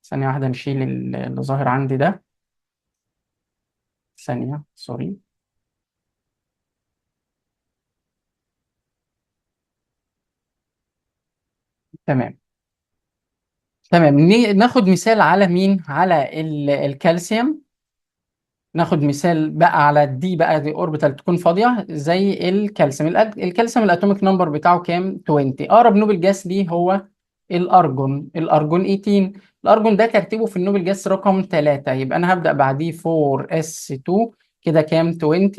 ثانيه واحده نشيل اللي ظاهر عندي ده. ثانيه سوري. تمام. تمام. ناخد مثال على مين؟ على الكالسيوم. ناخد مثال بقى على دي بقى، دي اوربيتال تكون فاضيه زي الكالسيوم. الكالسيوم الاتوميك نمبر بتاعه كام؟ 20. اقرب نوبل جاس ليه هو الارجون. الارجون 18. الارجون ده ترتيبه في النوبل جاس رقم 3، يبقى انا هبدا بعديه 4 اس 2. كده كام؟ 20.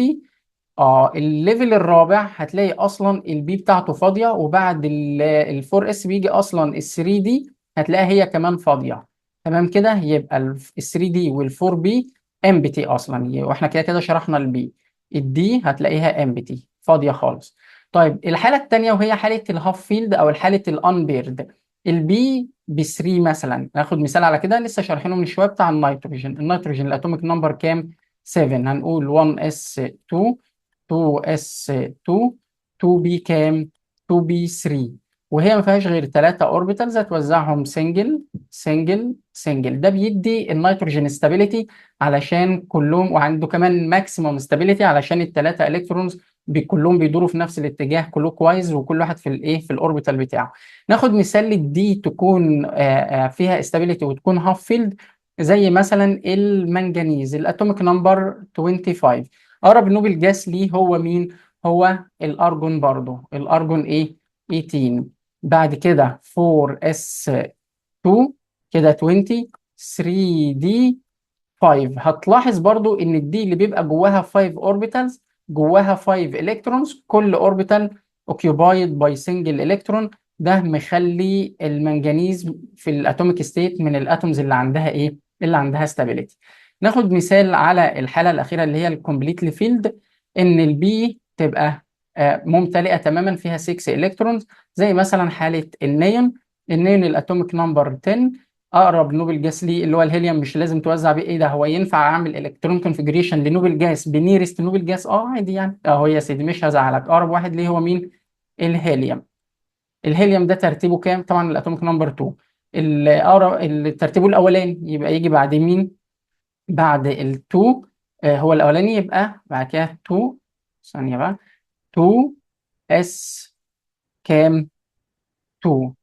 الليفل الرابع هتلاقي اصلا البي بتاعته فاضيه، وبعد ال 4 اس بيجي اصلا ال 3 دي هتلاقيها هي كمان فاضيه. تمام كده. يبقى ال 3 دي وال 4 بي امبتي اصلا، واحنا كده كده شرحنا البي. الدي هتلاقيها امبتي فاضيه خالص. طيب الحاله الثانيه وهي حاله الهاف فيلد او حاله الانبيرد. البي ب 3 مثلا، ناخد مثال على كده لسه شارحينه من شويه بتاع النيتروجين. النيتروجين الاتوميك نمبر كام؟ 7. هنقول 1 اس 2 2s2 2b كام؟ 2b3. وهي ما فيهاش غير 3 اوربيتالز، هتوزعهم سنجل سنجل سنجل. ده بيدي النيتروجين ستابيليتي علشان كلهم، وعنده كمان ماكسيموم ستابيليتي علشان الثلاثه الكترونز كلهم بيدوروا في نفس الاتجاه كله كويس، وكل واحد في الايه في الاوربيتال بتاعه. ناخد مثال للدي تكون فيها استابيليتي وتكون هاف فيلد، زي مثلا المنجنيز الاتوميك نمبر 25. اقرب نوبل جاس ليه هو مين؟ هو الارجون، برضو الارجون ايه؟ 18. بعد كده 4s2 كده 20، 3d 5. هتلاحظ برضو ان الدي اللي بيبقى جواها 5 اوربيتالز، جواها 5 الكترونز، كل اوربيتال اوكيوبايد باي سنجل الكترون. ده مخلي المنجنيز في الاتوميك ستيت من الاتومز اللي عندها ايه؟ اللي عندها ستابيليتي. ناخد مثال على الحاله الاخيره اللي هي الكومبليتلي فيلد، ان البي تبقى ممتلئه تماما فيها 6 الكترونز، زي مثلا حاله النيون. النيون الاتوميك نمبر 10. اقرب نوبل جاس ليه اللي هو الهيليوم، مش لازم توزع بيه. ايه ده، هو ينفع اعمل الكترون كونفجريشن لنوبل جاس بنيرست نوبل جاس؟ اه عادي يعني، اهو يا سيدي مش هزعلك. اقرب واحد ليه هو مين؟ الهيليوم. الهيليوم ده ترتيبه كام؟ طبعا الاتوميك نمبر 2. الاقرب الترتيب الاولاني يبقى يجي بعد مين؟ بعد ال2. هو الاولاني، يبقى بعد كده 2. ثانيه بقى. 2 اس كام؟ 2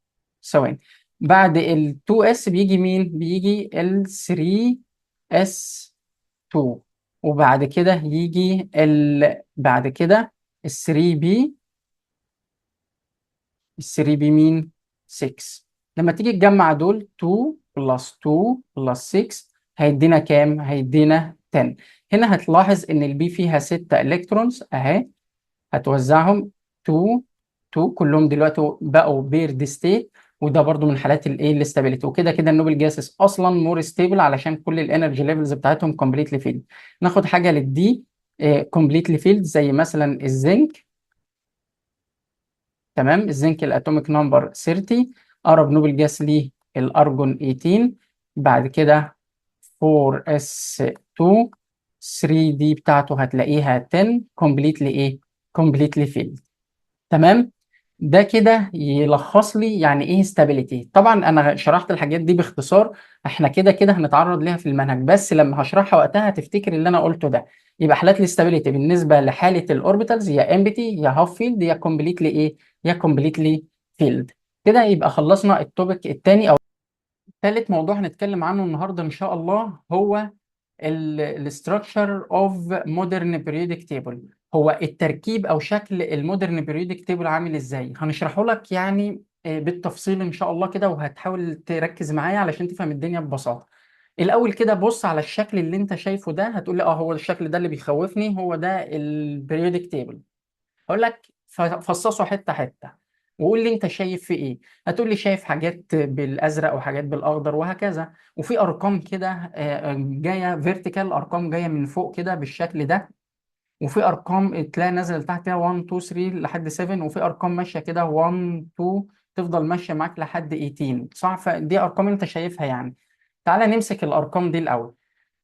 ثواني. بعد ال 2 اس بيجي مين؟ بيجي ال 3 اس 2. وبعد كده يجي بعد كده ال 3 بي. ال 3 بي مين؟ 6. لما تيجي تجمع دول 2 بلس 2 بلس 6 هيدينا كام؟ هيدينا 10. هنا هتلاحظ ان البي فيها 6 الكترونز اهي، هتوزعهم 2 2 كلهم دلوقتي بقوا بيرد ستيت. وده برضو من حالات الايه الاستابيليتي. وكده كده النوبل جاسس اصلا مور ستيبل علشان كل الانرجي ليفلز بتاعتهم كومبليتلي فيلد. ناخد حاجه للدي كومبليتلي فيلد، زي مثلا الزنك. تمام، الزنك الاتوميك نمبر 30. اقرب نوبل جاس ليه الارجون 18. بعد كده 4s2 3d بتاعته هتلاقيها 10 كومبليتلي ايه؟ كومبليتلي فيلد. تمام. ده كده يلخص لي يعني ايه ستابيليتي. طبعا انا شرحت الحاجات دي باختصار، احنا كده كده هنتعرض ليها في المنهج، بس لما هشرحها وقتها هتفتكر اللي انا قلته ده. يبقى حالات الاستابيليتي بالنسبه لحاله الاوربيتالز يا امبتي يا هاف فيلد يا كومبليتلي ايه؟ يا كومبليتلي فيلد. كده يبقى خلصنا التوبيك الثاني. او ثالث موضوع هنتكلم عنه النهارده ان شاء الله هو الاستراكشر اوف مودرن بيريودك تيبل. هو التركيب او شكل المودرن بيريودك تيبل عامل ازاي، هنشرحه لك يعني بالتفصيل ان شاء الله كده، وهتحاول تركز معايا علشان تفهم الدنيا ببساطه. الاول كده بص على الشكل اللي انت شايفه ده، هتقول لي اه هو الشكل ده اللي بيخوفني، هو ده البيريودك تيبل. اقول لك فصصه حته حته وقول لي انت شايف في ايه. هتقول لي شايف حاجات بالازرق وحاجات بالاخضر وهكذا، وفي ارقام كده جايه فيرتيكال، ارقام جايه من فوق كده بالشكل ده، وفي ارقام تلاقي نازله لتحت كده 1 2 3 لحد 7، وفي ارقام ماشيه كده 1 2 تفضل ماشيه معاك لحد 18، صح؟ فدي ارقام انت شايفها يعني. تعالى نمسك الارقام دي الاول.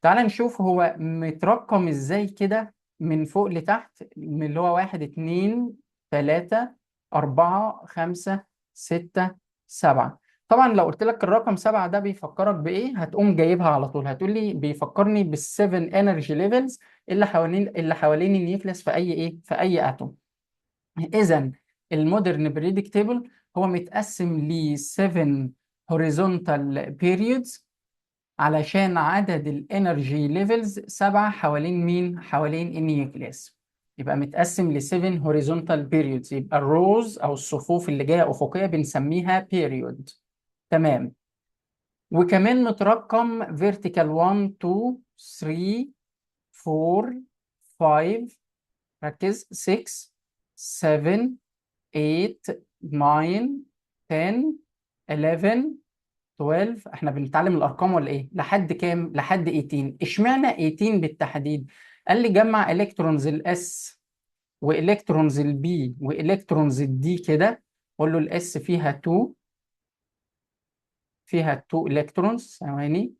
تعالى نشوف هو مترقم ازاي كده من فوق لتحت، من اللي هو 1 2 3 4 5 6 7. طبعا لو قلت لك الرقم 7 ده بيفكرك بايه، هتقوم جايبها على طول، هتقول لي بيفكرني بالسيفن انرجي ليفلز اللي حوالين النيوكليس في اي ايه؟ في اي اتوم. اذا المودرن بريدك تيبل هو متقسم ل 7 هوريزونتال بيريودز، علشان عدد الانرجي ليفلز 7 حوالين مين؟ حوالين النيوكليس. يبقى متقسم ل 7 هوريزونتال بيريودز، يبقى الروز او الصفوف اللي جايه افقيه بنسميها بيريود. تمام. وكمان مترقم فيرتيكال 1 2 3 4 5، ركز، 6 7 8 9 10 11 12. احنا بنتعلم الارقام ولا ايه؟ لحد كام؟ لحد 18. اشمعنى 18 بالتحديد؟ قال لي جمع الكترونز الاس والكترونز البي والكترونز الدي كده. قول له الاس فيها 2، فيها 2 الكترونز ثواني،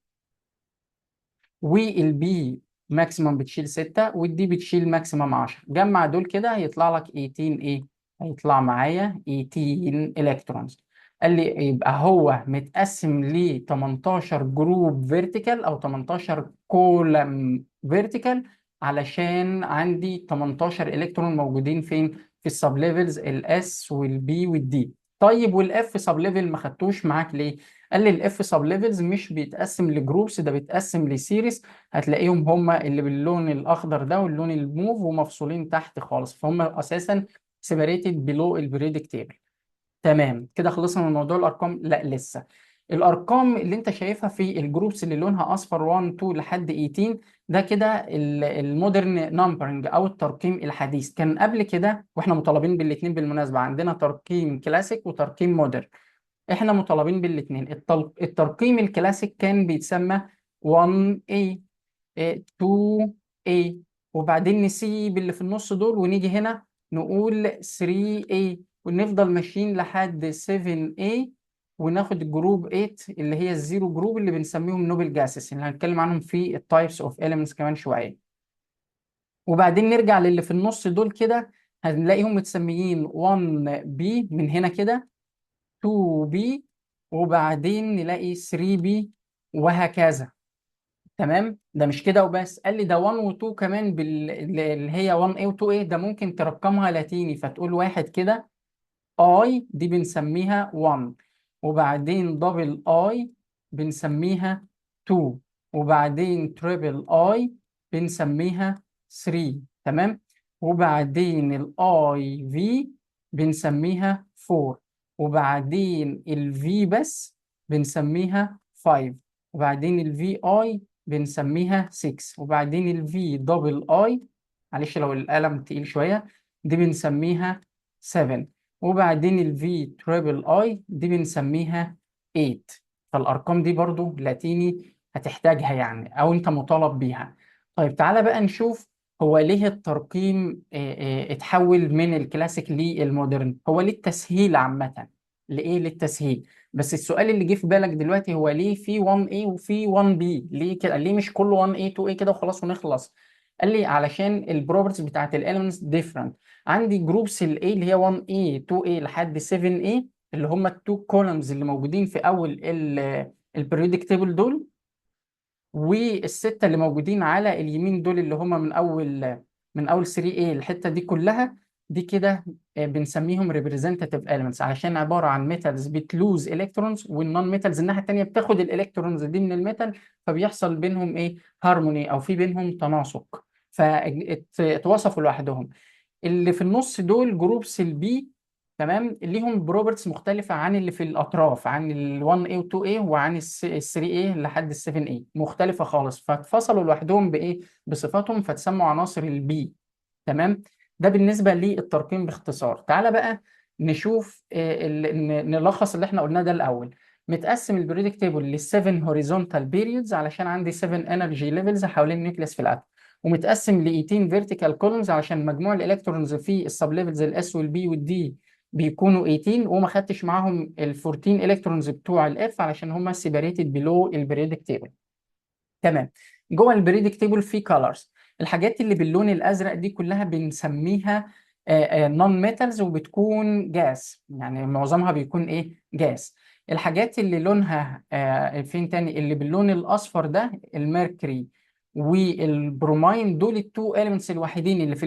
والبي ماكسيمم بتشيل 6 والدي بتشيل ماكسيمم 10. جمع دول كده هيطلع لك 18 ايه؟ هيطلع معايا 18 الكترونز. قال لي يبقى هو متقسم ل 18 جروب فيرتيكال او 18 كولم فيرتيكال، علشان عندي 18 الكترون موجودين فين؟ في السب ليفلز الاس والبي والدي. طيب والاف سب ليفل ما خدتوش معاك ليه؟ قال لي الاف سب ليفلز مش بيتقسم لجروبس، ده بيتقسم لسيريز. هتلاقيهم هما اللي باللون الاخضر ده واللون الموف ومفصولين تحت خالص، فهم اساسا سيبريتد بلو البريدك تيبل. تمام كده خلصنا من موضوع الارقام؟ لا لسه. الارقام اللي انت شايفها في الجروبس اللي لونها اصفر 1 2 لحد 18، ده كده المودرن نمبرنج او الترقيم الحديث. كان قبل كده، واحنا مطالبين بالاثنين بالمناسبه، عندنا ترقيم كلاسيك وترقيم مودرن. احنا مطالبين بالاثنين. الترقيم الكلاسيك كان بيتسمى 1A، 2A، وبعدين نسيب اللي في النص دول ونيجي هنا نقول 3A، ونفضل ماشيين لحد 7A، وناخد الجروب 8 اللي هي الزيرو جروب اللي بنسميهم نوبل جاسس، اللي هنتكلم عنهم في التايبس اوف اليمنتس كمان شويه. وبعدين نرجع للي في النص دول كده، هنلاقيهم متسميين 1B من هنا كده، 2B، وبعدين نلاقي 3B، وهكذا. تمام. ده مش كده وبس، قال لي ده 1 و 2 كمان اللي هي 1A و 2A، ده ممكن ترقمها لاتيني فتقول واحد كده، اي دي بنسميها 1، وبعدين دبل اي بنسميها 2، وبعدين تريبل اي بنسميها 3. تمام. وبعدين الاي في بنسميها 4، وبعدين الفي بس بنسميها 5، وبعدين الفي اي بنسميها 6، وبعدين الفي دبل اي، معلش لو القلم تقيل شوية، دي بنسميها 7، وبعدين الفي تريبل اي دي بنسميها 8. فالارقام دي برضو لاتيني هتحتاجها يعني، او انت مطالب بيها. طيب تعالى بقى نشوف هو ليه الترقيم اتحول من الكلاسيك للمودرن. هو ليه التسهيل عامة، لإيه؟ للتسهيل. بس السؤال اللي جه في بالك دلوقتي هو ليه في 1A وفي 1B؟ ليه كده؟ ليه مش كله 1A 2A كده وخلاص ونخلص؟ قال لي علشان البروبرتيز بتاعت الاليمنتس ديفرنت. عندي جروبس ال A اللي هي 1A 2A لحد 7A، اللي هم التو كولمز اللي موجودين في اول البريودك تيبل دول، والسته اللي موجودين على اليمين دول اللي هم من اول 3A الحته دي كلها. دي كده بنسميهم representative elements، علشان عباره عن ميتالز بتلوز الكترونز، والنون ميتالز الناحيه التانيه بتاخد الالكترونز دي من الميتال، فبيحصل بينهم ايه؟ هارموني، او في بينهم تناسق، فاتوصفوا لوحدهم. اللي في النص دول جروبس البي، تمام، ليهم بروبرتس مختلفة عن اللي في الأطراف، عن ال 1A و 2A وعن ال 3A لحد ال 7A، مختلفة خالص، فاتفصلوا لوحدهم بإيه؟ بصفاتهم، فتسموا عناصر البي. تمام. ده بالنسبة للترقيم باختصار. تعالى بقى نشوف نلخص اللي احنا قلناه ده الأول. متقسم البريدك تيبل لل 7 هوريزونتال بيريودز، علشان عندي 7 انرجي ليفلز حوالين النيوكليس في الاتوم. ومتقسم ل 18 فيرتيكال كولومز، عشان مجموع الالكترونز في السب ليفلز الاس والبي والدي بيكونوا 18، وما خدتش معاهم ال 14 الكترونز بتوع الاف علشان هم سيبريتد بلو البريدك تيبل. تمام. جوه البريدك تيبل في كالرز. الحاجات اللي باللون الازرق دي كلها بنسميها نون ميتالز، وبتكون جاس، يعني معظمها بيكون ايه؟ جاس. الحاجات اللي لونها فين تاني؟ اللي باللون الاصفر ده، الميركوري والبرومين، دول التو اليمنتس الوحيدين اللي في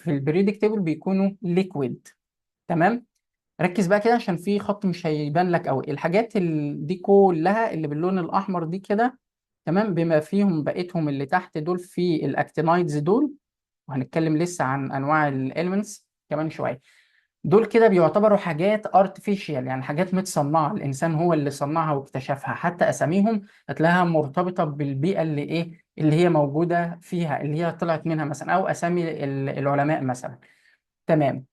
البريدك تيبل بيكونوا ليكويد. تمام. ركز بقى كده عشان في خط مش هيبان لك قوي. الحاجات دي كلها اللي باللون الاحمر دي كده، تمام، بما فيهم بقيتهم اللي تحت دول في الاكتينايدز دول، وهنتكلم لسه عن انواع الاليمنتس كمان شويه. دول كده بيعتبروا حاجات ارتفيشال، يعني حاجات متصنعه، الانسان هو اللي صنعها واكتشفها. حتى اساميهم هتلاقيها مرتبطه بالبيئه اللي ايه، اللي هي موجوده فيها، اللي هي طلعت منها مثلا، او اسامي العلماء مثلا. تمام.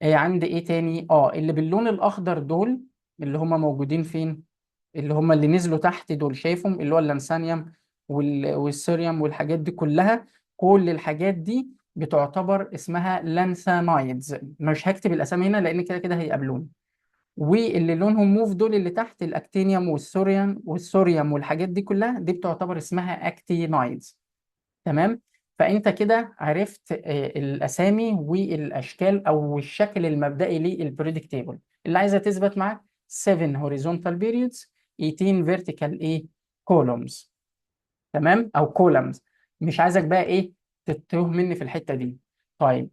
عندي ايه تاني؟ اللي باللون الاخضر دول، اللي هم موجودين فين؟ اللي هم اللي نزلوا تحت دول، شايفهم؟ اللي هو اللانثانيوم والسيريوم والحاجات دي كلها. كل الحاجات دي بتعتبر اسمها لانثانايدز. مش هكتب الاسامي هنا لان كده كده هيقابلوني. واللي لونهم موف دول اللي تحت، الاكتينيوم والسوريوم والحاجات دي كلها، دي بتعتبر اسمها اكتينايدز. تمام. فانت كده عرفت الاسامي والاشكال او الشكل المبدئي للبريدكت تيبل. اللي عايزه تثبت معاك 7 horizontal periods، 18 vertical ايه columns. تمام، او columns. مش عايزك بقى ايه تتوه مني في الحته دي. طيب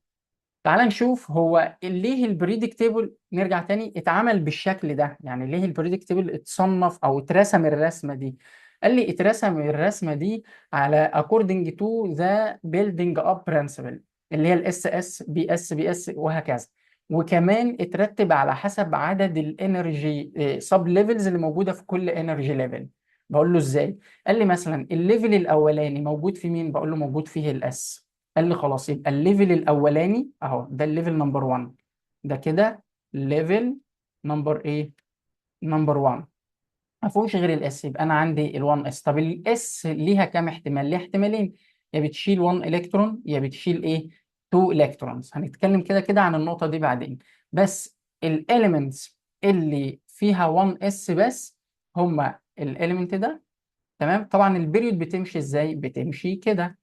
تعال نشوف هو ليه البريدكتيبل، نرجع تاني، اتعمل بالشكل ده. يعني ليه البريدكتيبل اتصنف او اترسم الرسمه دي؟ قال لي اترسم الرسمه دي على according to the building up principle، اللي هي الاس اس بي اس بي اس وهكذا. وكمان اترتب على حسب عدد الانرجي سب ليفلز اللي موجوده في كل انرجي ليفل. بقول له ازاي؟ قال لي مثلا الليفل الاولاني موجود في مين؟ بقول له موجود فيه الاس. قال لي خلاص، يبقى الليفل الاولاني اهو ده الليفل نمبر 1. ده كده ليفل نمبر ايه؟ نمبر 1. ما فيهوش غير الاس، يبقى انا عندي ال1 اس. طب الاس ليها كام احتمال؟ ليها احتمالين، يا بتشيل 1 الكترون يا بتشيل ايه 2 الكترونز. هنتكلم كده كده عن النقطه دي بعدين. بس الاليمنتس اللي فيها 1 اس بس هما الاليمنت ده. تمام. طبعا البيريود بتمشي ازاي؟ بتمشي كده.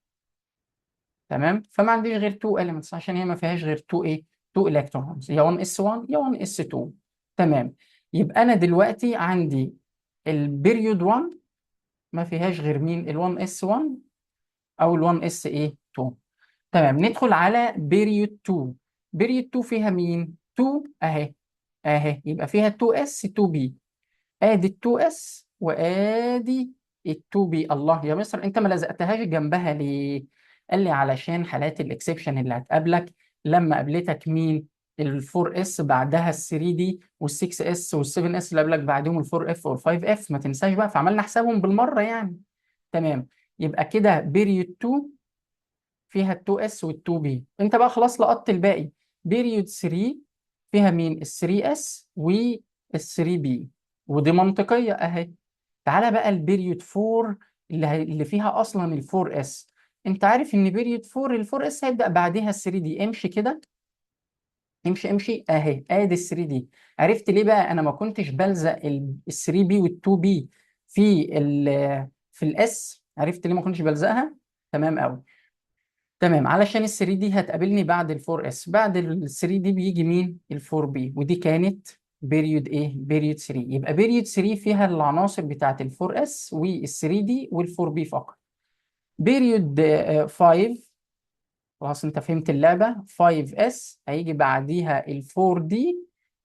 تمام. فما عنديش غير 2 elements عشان هي ما فيهاش غير 2 ايه 2 الكترونز، يا 1 اس 1 يا 1 اس 2. تمام. يبقى انا دلوقتي عندي البيريود 1 ما فيهاش غير مين؟ ال 1 اس 1 او ال 1 اس ايه 2. تمام. ندخل على بيريود 2. بيريود 2 فيها مين؟ 2 اهي. اهي يبقى فيها 2 اس 2 بي. ادي ال 2 اس وادي ال 2 بي. الله يا مستر انت ما لزقتهاش جنبها ليه؟ قال لي علشان حالات الاكسبشن اللي هتقابلك لما قابلتك مين؟ ال 4 اس بعدها ال 3 دي وال 6 اس وال 7 اس اللي قابلك بعدهم ال 4 اف وال 5 اف، ما تنساش بقى، فعملنا حسابهم بالمره يعني. تمام. يبقى كده بيريود 2 فيها ال 2 اس وال 2 بي. انت بقى خلاص لقطت الباقي. بيريود 3 فيها مين؟ ال 3 اس وال 3 بي، ودي منطقيه اهي. تعالى بقى البيريود 4 اللي فيها اصلا ال 4 اس. انت عارف ان بيريود 4 ال 4 اس هيبدا بعديها ال 3 دي. امشي كده، امشي امشي اهي، ادي ال 3 دي. عرفت ليه بقى انا ما كنتش بلزق ال 3 بي وال 2 بي في في الاس؟ عرفت ليه ما كنتش بلزقها؟ تمام قوي. تمام، علشان ال 3 دي هتقابلني بعد ال 4 اس. بعد ال 3 دي بيجي مين؟ ال 4 بي، ودي كانت بيريود ايه؟ بيريود 3. يبقى بيريود 3 فيها العناصر بتاعت ال 4 اس وال 3 دي وال 4 بي فقط. بيريود 5، خلاص انت فهمت اللعبة. 5 اس هيجي بعديها ال 4 دي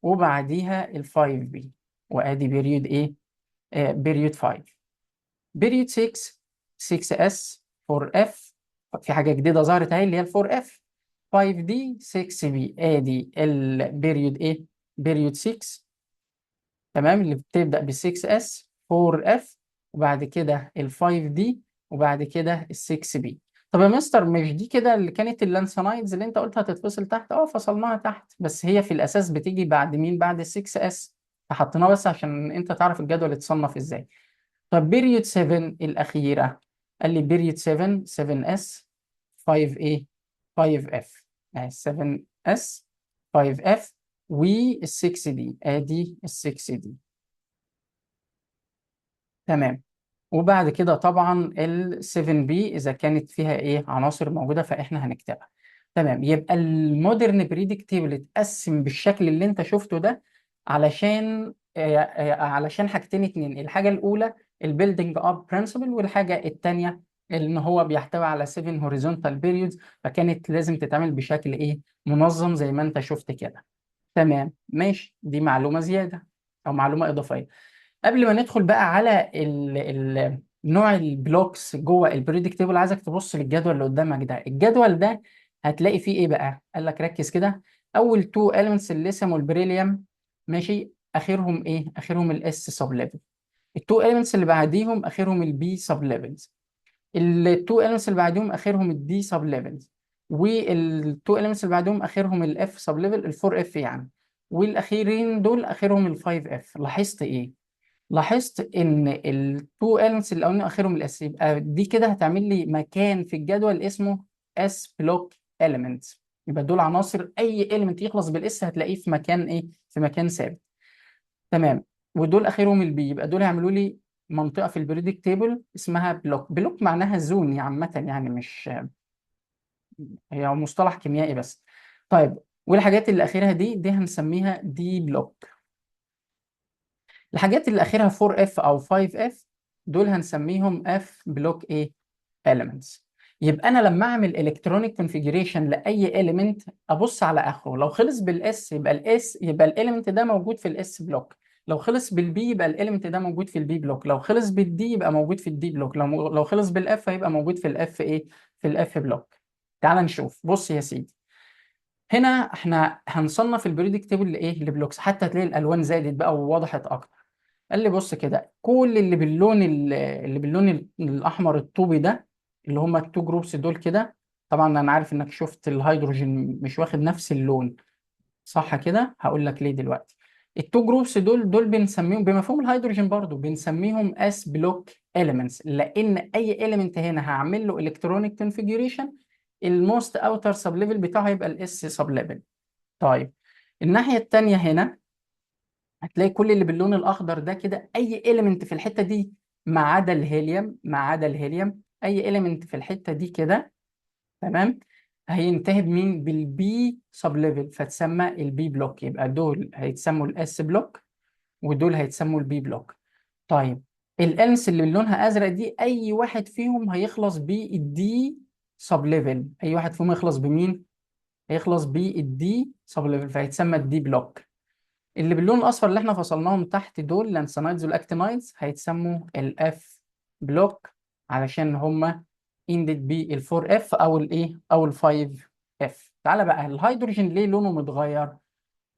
وبعديها ال 5 بي، وادي بيريود ايه؟ بيريود 5. بيريود 6، 6 اس 4 اف. في حاجه جديده ظهرت اهي اللي هي ال 4 اف. 5 دي 6 بي، ادي البيريود ايه؟ بيريود 6. تمام، اللي بتبدا ب 6 اس 4 اف وبعد كده ال 5 دي وبعد كده ال 6 بي. طب يا مستر مش دي كده اللي كانت اللانسونايدز اللي انت قلت هتتفصل تحت؟ اه فصلناها تحت، بس هي في الاساس بتيجي بعد مين؟ بعد ال 6 اس. فحطيناها بس عشان انت تعرف الجدول اتصنف ازاي. طب بيريود 7 الأخيرة، قال لي بيريود 7 7 اس 5 ايه 5 اف. 7 اس 5 اف وال 6 دي، ادي ال 6 دي. تمام. وبعد كده طبعا ال 7 بي اذا كانت فيها ايه عناصر موجوده فاحنا هنكتبها. تمام. يبقى المودرن بريدكتيبل اتقسم بالشكل اللي انت شفته ده علشان علشان حاجتين اتنين. الحاجه الاولى البيلدينج اب برنسبل، والحاجه الثانيه ان هو بيحتوي على 7 هوريزونتال بيريودز، فكانت لازم تتعمل بشكل ايه منظم زي ما انت شفت كده. تمام ماشي، دي معلومه زياده او معلومه اضافيه. قبل ما ندخل بقى على نوع البلوكس جوه البريدكتيبل، عايزك تبص للجدول اللي قدامك ده. الجدول ده هتلاقي فيه ايه بقى؟ قال لك ركز كده. اول 2 elements الليثيوم والبريليوم، ماشي، اخرهم ايه؟ اخرهم الاس سب ليفل. التو elements اللي بعديهم اخرهم البي سب ليفلز. التو elements اللي بعديهم اخرهم الدي سب ليفلز. والتو elements اللي بعديهم اخرهم الاف سب ليفل، الفور اف يعني. والاخيرين دول اخرهم الفايف اف. لاحظت ايه؟ لاحظت ان التو elements اللي قلنا اخرهم الاس، يبقى دي كده هتعمل لي مكان في الجدول اسمه اس بلوك elements. يبقى دول عناصر، اي element يخلص بالاس هتلاقيه في مكان ايه؟ في مكان ثابت. تمام. ودول اخرهم البي، يبقى دول هيعملوا لي منطقه في البريدك تيبل اسمها بلوك. بلوك معناها زون عامه، يعني مش هي مصطلح كيميائي بس. طيب، والحاجات اللي اخرها دي هنسميها دي بلوك. الحاجات اللي اخرها 4 اف او 5 اف دول هنسميهم اف بلوك ايه elements. يبقى انا لما اعمل الكترونيك كونفيجريشن لاي element ابص على اخره، لو خلص بالاس يبقى الاليمنت ده موجود في الاس بلوك، لو خلص بالبي يبقى الاليمنت ده موجود في البي بلوك، لو خلص بالدي يبقى موجود في الدي بلوك، لو خلص بالاف هيبقى موجود في الاف ايه في الاف بلوك. تعال نشوف. بص يا سيدي، هنا احنا هنصنف البريدك تيبل لايه لبلوكس، حتى هتلاقي الالوان زادت بقى ووضحت اكتر. قال لي بص كده، كل اللي باللون الاحمر الطوبي ده، اللي هم التو جروبس دول كده. طبعا انا عارف انك شفت الهيدروجين مش واخد نفس اللون، صح كده؟ هقول لك ليه دلوقتي. التو جروبس دول بنسميهم بمفهوم الهيدروجين برضو بنسميهم اس بلوك اليمنتس، لان اي اليمنت هنا هعمل له الكترونيك كونفيجريشن الموست اوتر سب ليفل بتاعه هيبقى الاس سب ليفل. طيب، الناحيه الثانيه هنا هتلاقي كل اللي باللون الاخضر ده كده اي اليمنت في الحته دي ما عدا الهيليوم، اي اليمنت في الحته دي كده، تمام، هينتهي بمين؟ بالبي سب ليفل، فتسمى البي بلوك. يبقى دول هيتسموا الاس بلوك ودول هيتسموا البي بلوك. طيب، الالمس اللي لونها ازرق دي اي واحد فيهم هيخلص بالدي سب ليفل، اي واحد فيهم يخلص بمين؟ هيخلص بالدي سب ليفل، فهيتسمى الدي بلوك. اللي باللون الاصفر اللي احنا فصلناهم تحت دول لانسانايدز والاكتينايدز هيتسموا الاف بلوك، علشان هما اندد بالفور اف او الايه او الفايف اف. تعالى بقى، الهيدروجين ليه لونه متغير؟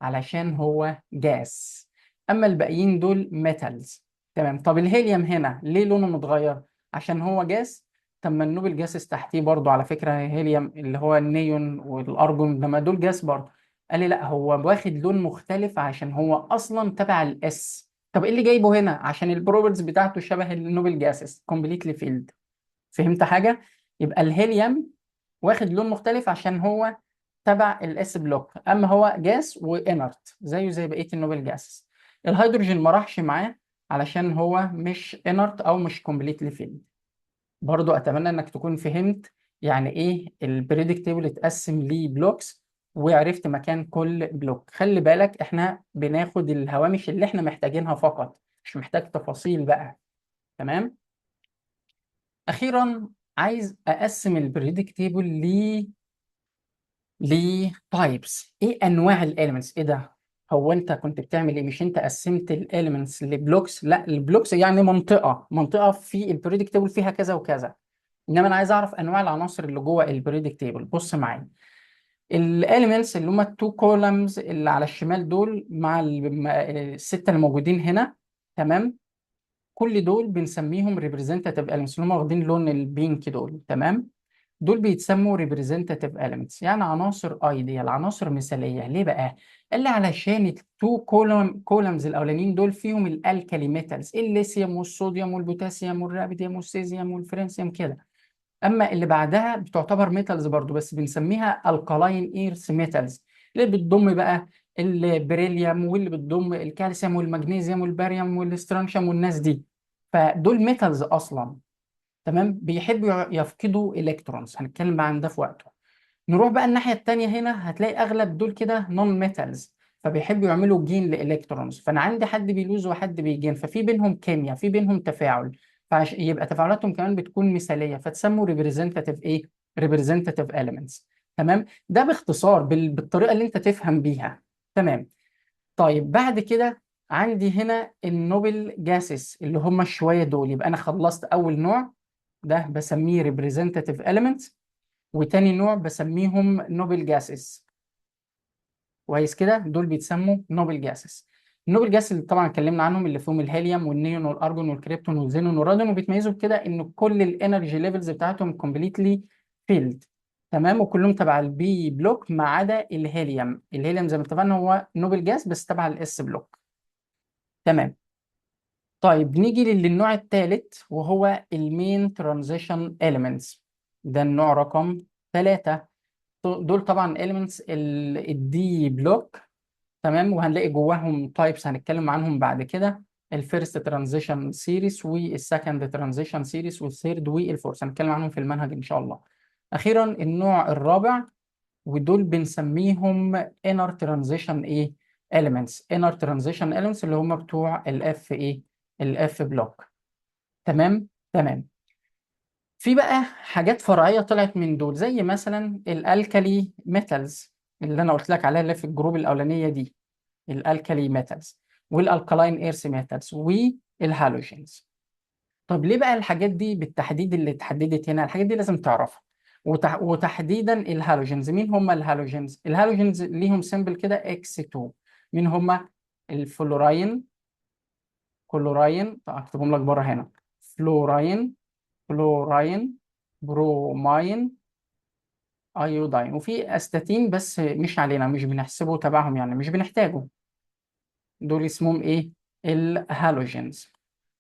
علشان هو جاس، اما الباقيين دول ميتالز. تمام. طب الهيليوم هنا ليه لونه متغير؟ عشان هو جاس. طب ما النوبل جاسس تحتيه برضو على فكره هيليوم، اللي هو النيون والارجون، لما دول جاس برضو. قال لي لا، هو واخد لون مختلف عشان هو اصلا تبع الاس. طب ايه اللي جايبه هنا؟ عشان البروبرتيز بتاعته شبه النوبل جاسس كومبليتلي فيلد. فهمت حاجه؟ يبقى الهيليوم واخد لون مختلف عشان هو تبع الاس بلوك، اما هو جاس وانرت زيه زي بقيه النوبل جاسز. الهيدروجين ما راحش معاه علشان هو مش انرت او مش كومبليتلي فيلد. برضو اتمنى انك تكون فهمت يعني ايه البريدك تيبل اتقسم لي بلوكس، وعرفت مكان كل بلوك. خلي بالك احنا بناخد الهوامش اللي احنا محتاجينها فقط، مش محتاج تفاصيل بقى. تمام. اخيرا عايز اقسم البريدك تيبل لتايبس. ايه انواع الاليمنتس؟ ايه ده؟ هو انت كنت بتعمل ايه؟ مش انت قسمت الاليمنتس لبلوكس؟ لا، البلوكس يعني منطقه في البريدك تيبل فيها كذا وكذا. انما انا عايز اعرف انواع العناصر اللي جوه البريدك تيبل. بص معايا، الاليمنتس اللي هم التو كولمز اللي على الشمال دول مع السته اللي موجودين هنا، تمام، كل دول بنسميهم ريبريزنتاتيف اليمنتس، اللي هم واخدين لون البينك دول، تمام. دول بيتسموا representative elements، يعني عناصر ايديال، عناصر مثاليه. ليه بقى؟ قال لي علشان التو كولمز الاولانيين دول فيهم الالكالي ميتالز، الليثيوم والصوديوم والبوتاسيوم والرابيديوم والسيزيوم والفرنسيوم كده. اما اللي بعدها بتعتبر ميتالز برضو بس بنسميها الكالاين ايرث ميتالز، اللي بتضم بقى البريليوم واللي بتضم الكالسيوم والمغنيسيوم والباريوم والسترونشيوم والناس دي. فدول ميتالز اصلا، تمام، بيحبوا يفقدوا الكترونز. هنتكلم بقى عن ده في وقته. نروح بقى الناحيه التانيه، هنا هتلاقي اغلب دول كده نون ميتالز، فبيحبوا يعملوا جين لالكترونز. فانا عندي حد بيلوز وحد بيجين، ففي بينهم كيمياء، في بينهم تفاعل، فيبقى تفاعلاتهم كمان بتكون مثاليه، فتسموا ريبريزنتاتيف ايه؟ ريبريزنتاتيف اليمنتس. تمام، ده باختصار بالطريقه اللي انت تفهم بيها. تمام. طيب بعد كده عندي هنا النوبل جاسس اللي هم الشويه دول. يبقى انا خلصت اول نوع، ده بسميه representative elements، وتاني نوع بسميهم نوبل جاسز. كويس كده؟ دول بيتسموا نوبل جاسز. النوبل جاس اللي طبعا اتكلمنا عنهم اللي فيهم الهيليوم والنيون والارجون والكريبتون والزينون والرادون، وبيتميزوا بكده ان كل الانرجي ليفلز بتاعتهم كومبليتلي فيلد، تمام، وكلهم تبع البي بلوك ما عدا الهيليوم. الهيليوم زي ما اتفقنا هو نوبل جاس بس تبع الاس بلوك. تمام. طيب نيجي للنوع الثالث وهو المين ترانزيشن اليمنتس، ده النوع رقم 3. دول طبعا اليمنتس الدي بلوك، تمام، وهنلاقي جواهم تايبس هنتكلم عنهم بعد كده. الفيرست ترانزيشن سيريس والسكند ترانزيشن سيريس والثيرد والفورث، هنتكلم عنهم في المنهج ان شاء الله. اخيرا النوع الرابع، ودول بنسميهم inner transition ايه elements. inner transition elements اللي هم بتوع الاف ايه الاف بلوك. تمام تمام. في بقى حاجات فرعيه طلعت من دول، زي مثلا الالكالي ميتالز اللي انا قلت لك عليها، اللي في الجروب الاولانيه دي، الالكالي ميتالز والالكالاين ايرث ميتالز والهالوجينز. طب ليه بقى الحاجات دي بالتحديد اللي اتحددت هنا؟ الحاجات دي لازم تعرفها. وتحديدا الهالوجينز. مين هم الهالوجينز؟ الهالوجينز ليهم سيمبل كده اكس 2. مين هم؟ الفلوراين، كلوراين، طب اكتبهم لك بره هنا، فلوراين، كلوراين، بروماين، ايوداين. وفي استاتين بس مش علينا، مش بنحسبه تبعهم يعني، مش بنحتاجه. دول اسمهم ايه؟ الهالوجينز.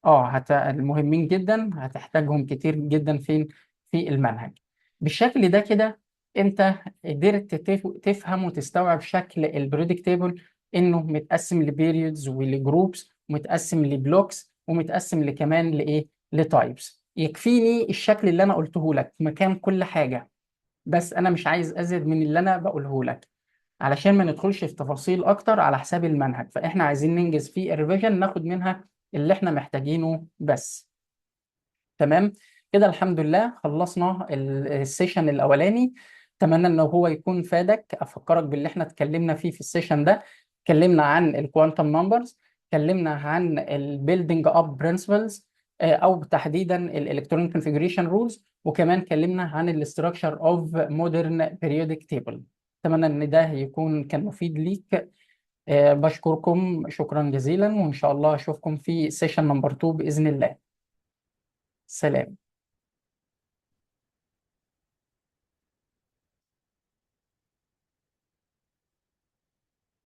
اه المهمين جدا، هتحتاجهم كتير جدا فين؟ في المنهج. بالشكل ده كده انت قدرت تفهم وتستوعب شكل البريدكت تيبل، انه متقسم لبيريودز ولجروبس، ومتقسم لبلوكس، ومتقسم كمان لايه؟ لتايبس. يكفيني الشكل اللي انا قلته لك مكان كل حاجه، بس انا مش عايز ازيد من اللي انا بقوله لك، علشان ما ندخلش في تفاصيل اكتر على حساب المنهج. فاحنا عايزين ننجز في الريفيجن، ناخد منها اللي احنا محتاجينه بس. تمام كده، الحمد لله خلصنا السيشن الاولاني. اتمنى ان هو يكون فادك. افكرك باللي احنا اتكلمنا فيه في السيشن ده. اتكلمنا عن الكوانتم نمبرز، اتكلمنا عن البيلدينج اب برنسبلز، او تحديدا الالكترونيك كونفيجريشن رولز، وكمان اتكلمنا عن الاستراكشر اوف مودرن بيريودك تيبل. اتمنى ان ده يكون كان مفيد ليك. بشكركم شكرا جزيلا، وان شاء الله اشوفكم في سيشن نمبر 2 باذن الله. سلام.